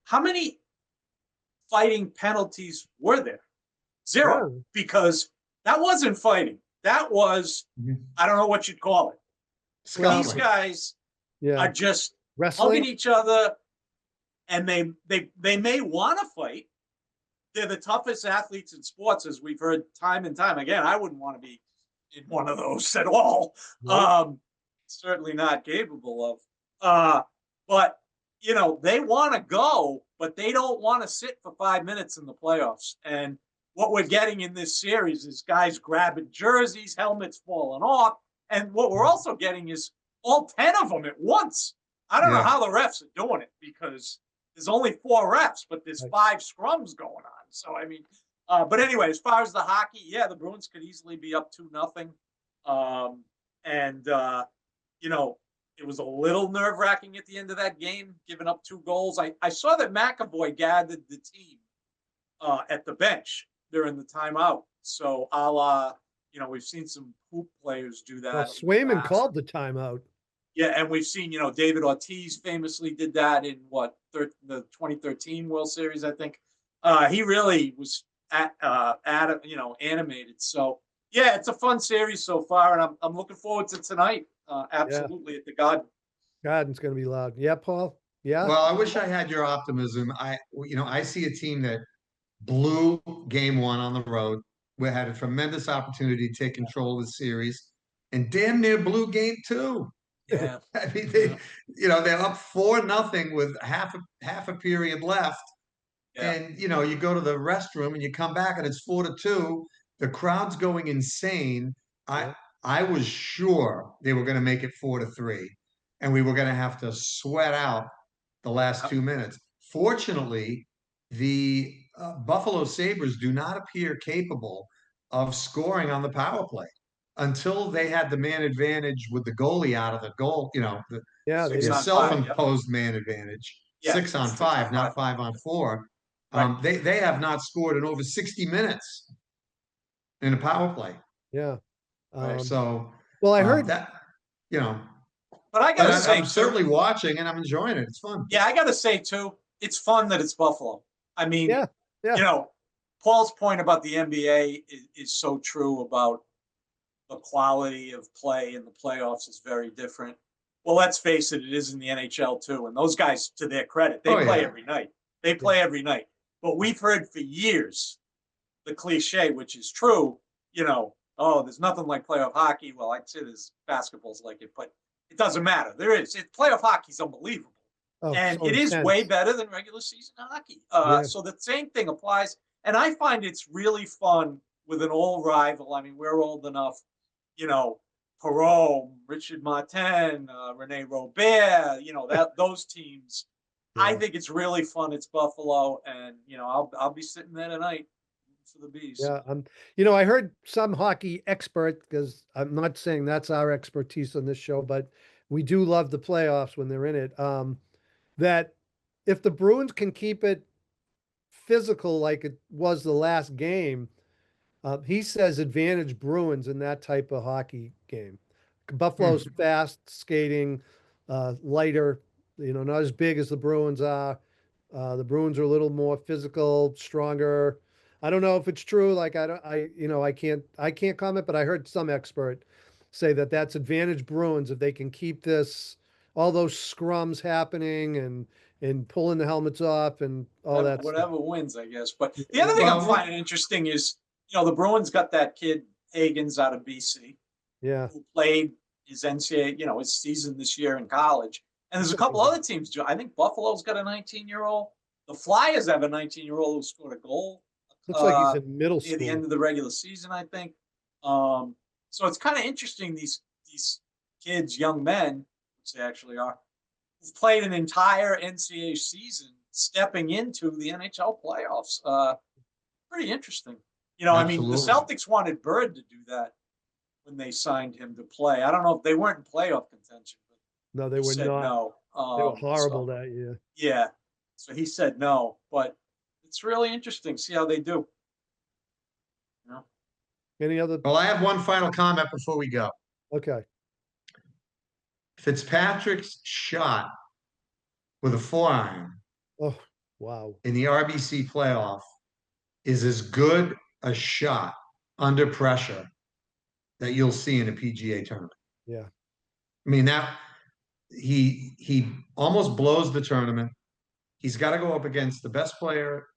How many fighting penalties were there? 0, because that wasn't fighting. That was, I don't know what you'd call it. These guys are just wrestling, hugging each other, and they may want to fight. They're the toughest athletes in sports, as we've heard time and time again. I wouldn't want to be in one of those at all. Nope. Certainly not capable of. But they want to go, but they don't want to sit for 5 minutes in the playoffs. And what we're getting in this series is guys grabbing jerseys, helmets falling off. And what we're also getting is all 10 of them at once. I don't know how the refs are doing it because there's only 4 refs, but there's 5 scrums going on. So, but anyway, as far as the hockey, the Bruins could easily be up 2-0. It was a little nerve-wracking at the end of that game, giving up 2 goals. I saw that McAvoy gathered the team at the bench during the timeout. So, we've seen some hoop players do that. Well, Swayman called the timeout. Yeah, and we've seen, David Ortiz famously did that in the 2013 World Series, I think. He really was animated. So, it's a fun series so far, and I'm looking forward to tonight. Absolutely at the Garden. Garden's going to be loud. Yeah, Paul. Yeah. Well, I wish I had your optimism. I see a team that blew game 1 on the road. We had a tremendous opportunity to take control of the series, and damn near blew game 2. Yeah. I mean, Yeah. they're up 4-0 with half a period left. Yeah. And you go to the restroom and you come back and it's 4-2. The crowd's going insane. I Yeah. I was sure they were going to make it 4-3, and we were going to have to sweat out the last 2 minutes. Fortunately, the Buffalo Sabres do not appear capable of scoring on the power play until they had the man advantage with the goalie out of the goal. Yeah, Six The on five. Yep. self-imposed man advantage, Yeah. 6-on-5, not 5-on-4. Right. They have not scored in over 60 minutes in a power play. yeah. Right. So Well, I heard, that, you know, But I but gotta I'm, say I'm too, certainly watching and I'm enjoying it. It's fun. yeah, I gotta say too, it's fun that it's Buffalo. I mean, yeah, yeah, you know, Paul's point about the NBA is so true about the quality of play in the playoffs is very different. Well, let's face it, it is in the NHL too. And those guys, to their credit, they Oh, play yeah. every night. They play every night. But we've heard for years the cliche, which is true, oh, there's nothing like playoff hockey. Well, I'd say there's basketball's like it, but it doesn't matter. There is. Playoff hockey's unbelievable. oh, And so it is way intense. better than regular season hockey. Yeah. So the same thing applies. And I find it's really fun with an old rival. I mean, we're old enough, you know, Perot, Richard Martin, Rene Robert, those teams. I Yeah. think it's really fun. It's Buffalo, and I'll be sitting there tonight for the bees. Yeah, I heard some hockey expert, because I'm not saying that's our expertise on this show, but we do love the playoffs when they're in it. That if the Bruins can keep it physical like it was the last game, he says advantage Bruins in that type of hockey game. Buffalo's fast skating, lighter, not as big as the Bruins are. The Bruins are a little more physical, stronger. I don't know if it's true. Like I don't, I can't comment, but I heard some expert say that that's advantage Bruins if they can keep all those scrums happening and pulling the helmets off and all that stuff. Whatever wins, I guess. But the other thing I'm Well, finding interesting is, the Bruins got that kid Higgins out of BC Yeah, who played his NCAA, his season this year in college. And there's a couple other teams. I think Buffalo's got a 19-year-old. The Flyers have a 19-year-old who scored a goal looks like he's in middle near the end school. of the regular season, I think. So it's kind of interesting, these kids, young men, which they actually are, who've played an entire NCAA season stepping into the NHL playoffs. Pretty interesting. I mean, the Absolutely. Celtics wanted Bird to do that when they signed him to play. I don't know if they weren't in playoff contention, but No, they he were said not. no. They were horrible So, that year. yeah. So he said no, but it's really interesting. See how they do. Any other? Well, I have one final comment before we go. Okay. Fitzpatrick's shot with a 4-iron Oh, wow. in the RBC playoff is as good a shot under pressure that you'll see in a PGA tournament. Yeah. I mean, that he almost blows the tournament. He's got to go up against the best player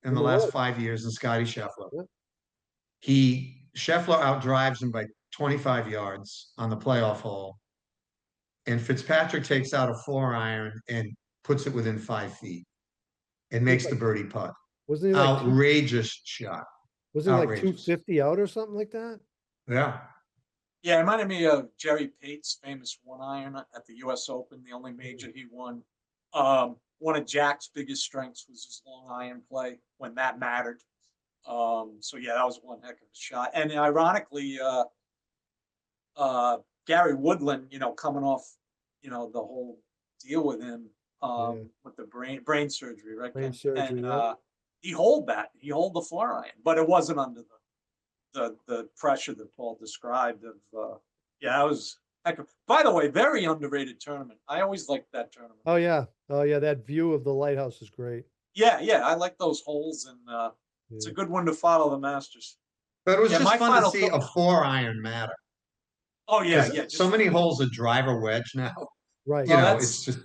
in the last world. 5 years, in Scotty Scheffler. Yeah. Scheffler outdrives him by 25 yards on the playoff hole, and Fitzpatrick takes out a 4-iron and puts it within 5 feet and makes the birdie putt. Wasn't he like Outrageous shot. wasn't he like Outrageous. 250 out or something like that? Yeah. Yeah, it reminded me of Jerry Pate's famous 1-iron at the U.S. Open, the only major he won. One of Jack's biggest strengths was his long iron play when that mattered. So yeah, that was one heck of a shot. And ironically, Gary Woodland, coming off, the whole deal with him, with the brain surgery, right? Brain surgery, and yeah. he hold the 4-iron, but it wasn't under the pressure that Paul described of, it was heck of, by the way, very underrated tournament. I always liked that tournament. Oh yeah. Oh yeah. That view of the lighthouse is great. Yeah. I like those holes, and it's a good one to follow the Masters. But it was just my fun to final see a 4-iron matter. Oh yeah. 'Cause so many holes of driver wedge now. Right. It's just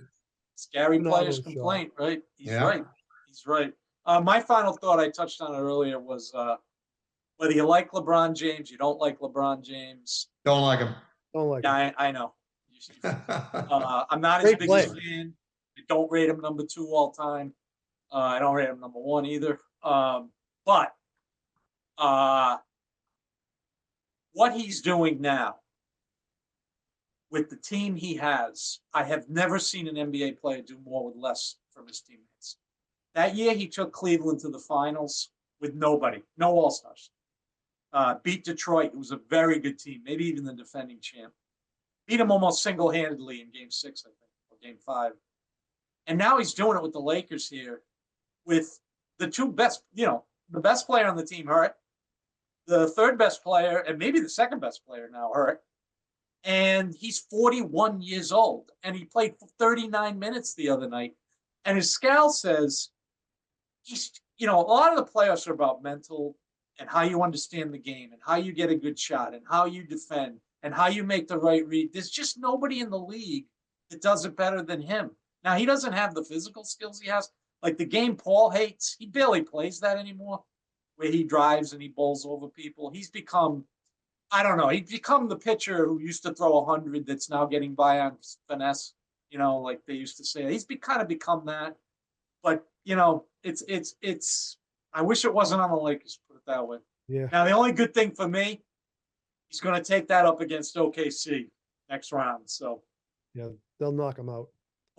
scary Phenomenal player's shot. complaint, right? He's Yeah. right. He's right. My final thought, I touched on it earlier, was whether you like LeBron James, you don't like LeBron James. don't like him. Don't like it. Yeah, I know. You I'm not his Great biggest player. fan. I don't rate him number 2 all time. I don't rate him number 1 either. But what he's doing now with the team he has, I have never seen an NBA player do more with less from his teammates. That year, he took Cleveland to the finals with nobody, no All-Stars. Beat Detroit, who was a very good team, maybe even the defending champ. Beat him almost single-handedly in Game 6, I think, or Game 5. And now he's doing it with the Lakers here with the two best, the best player on the team hurt, the third best player, and maybe the second best player now hurt. And he's 41 years old, and he played for 39 minutes the other night. And as Scal says, a lot of the playoffs are about mental and how you understand the game and how you get a good shot and how you defend and how you make the right read. There's just nobody in the league that does it better than him. Now, he doesn't have the physical skills he has. Like the game Paul hates, he barely plays that anymore, where he drives and he bowls over people. He's become, I don't know, he's become the pitcher who used to throw 100 that's now getting by on finesse, like they used to say. He's kind of become that. But, it's I wish it wasn't on the Lakers, put it that way. Yeah. Now, the only good thing for me, he's going to take that up against OKC next round. So, Yeah, they'll knock him out.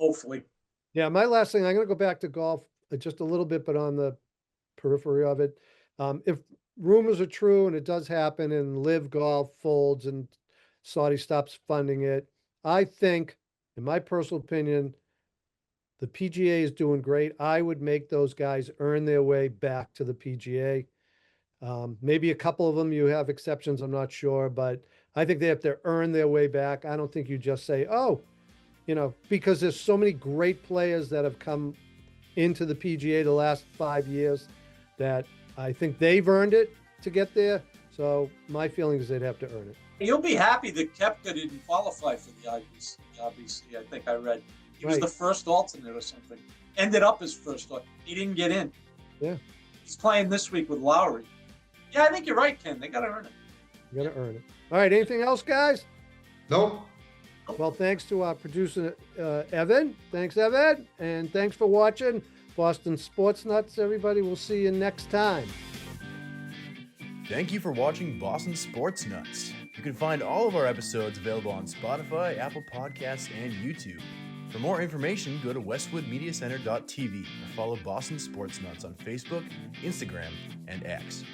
hopefully. Yeah, my last thing, I'm going to go back to golf just a little bit, but on the periphery of it. If rumors are true and it does happen and Live Golf folds and Saudi stops funding it, I think, in my personal opinion, the PGA is doing great. I would make those guys earn their way back to the PGA. Maybe a couple of them, you have exceptions, I'm not sure, but I think they have to earn their way back. I don't think you just say, because there's so many great players that have come into the PGA the last 5 years that I think they've earned it to get there. So my feeling is they'd have to earn it. You'll be happy that Koepka didn't qualify for the IBC, I think I read. He was Right. the first alternate or something. Ended up as first alternate. He didn't get in. Yeah. He's playing this week with Lowry. Yeah, I think you're right, Ken. They got to earn it. You got to earn it. All right. Anything else, guys? Nope. Well, thanks to our producer, Evan. Thanks, Evan. And thanks for watching Boston Sports Nuts, everybody. We'll see you next time. Thank you for watching Boston Sports Nuts. You can find all of our episodes available on Spotify, Apple Podcasts, and YouTube. For more information, go to westwoodmediacenter.tv or follow Boston Sports Nuts on Facebook, Instagram, and X.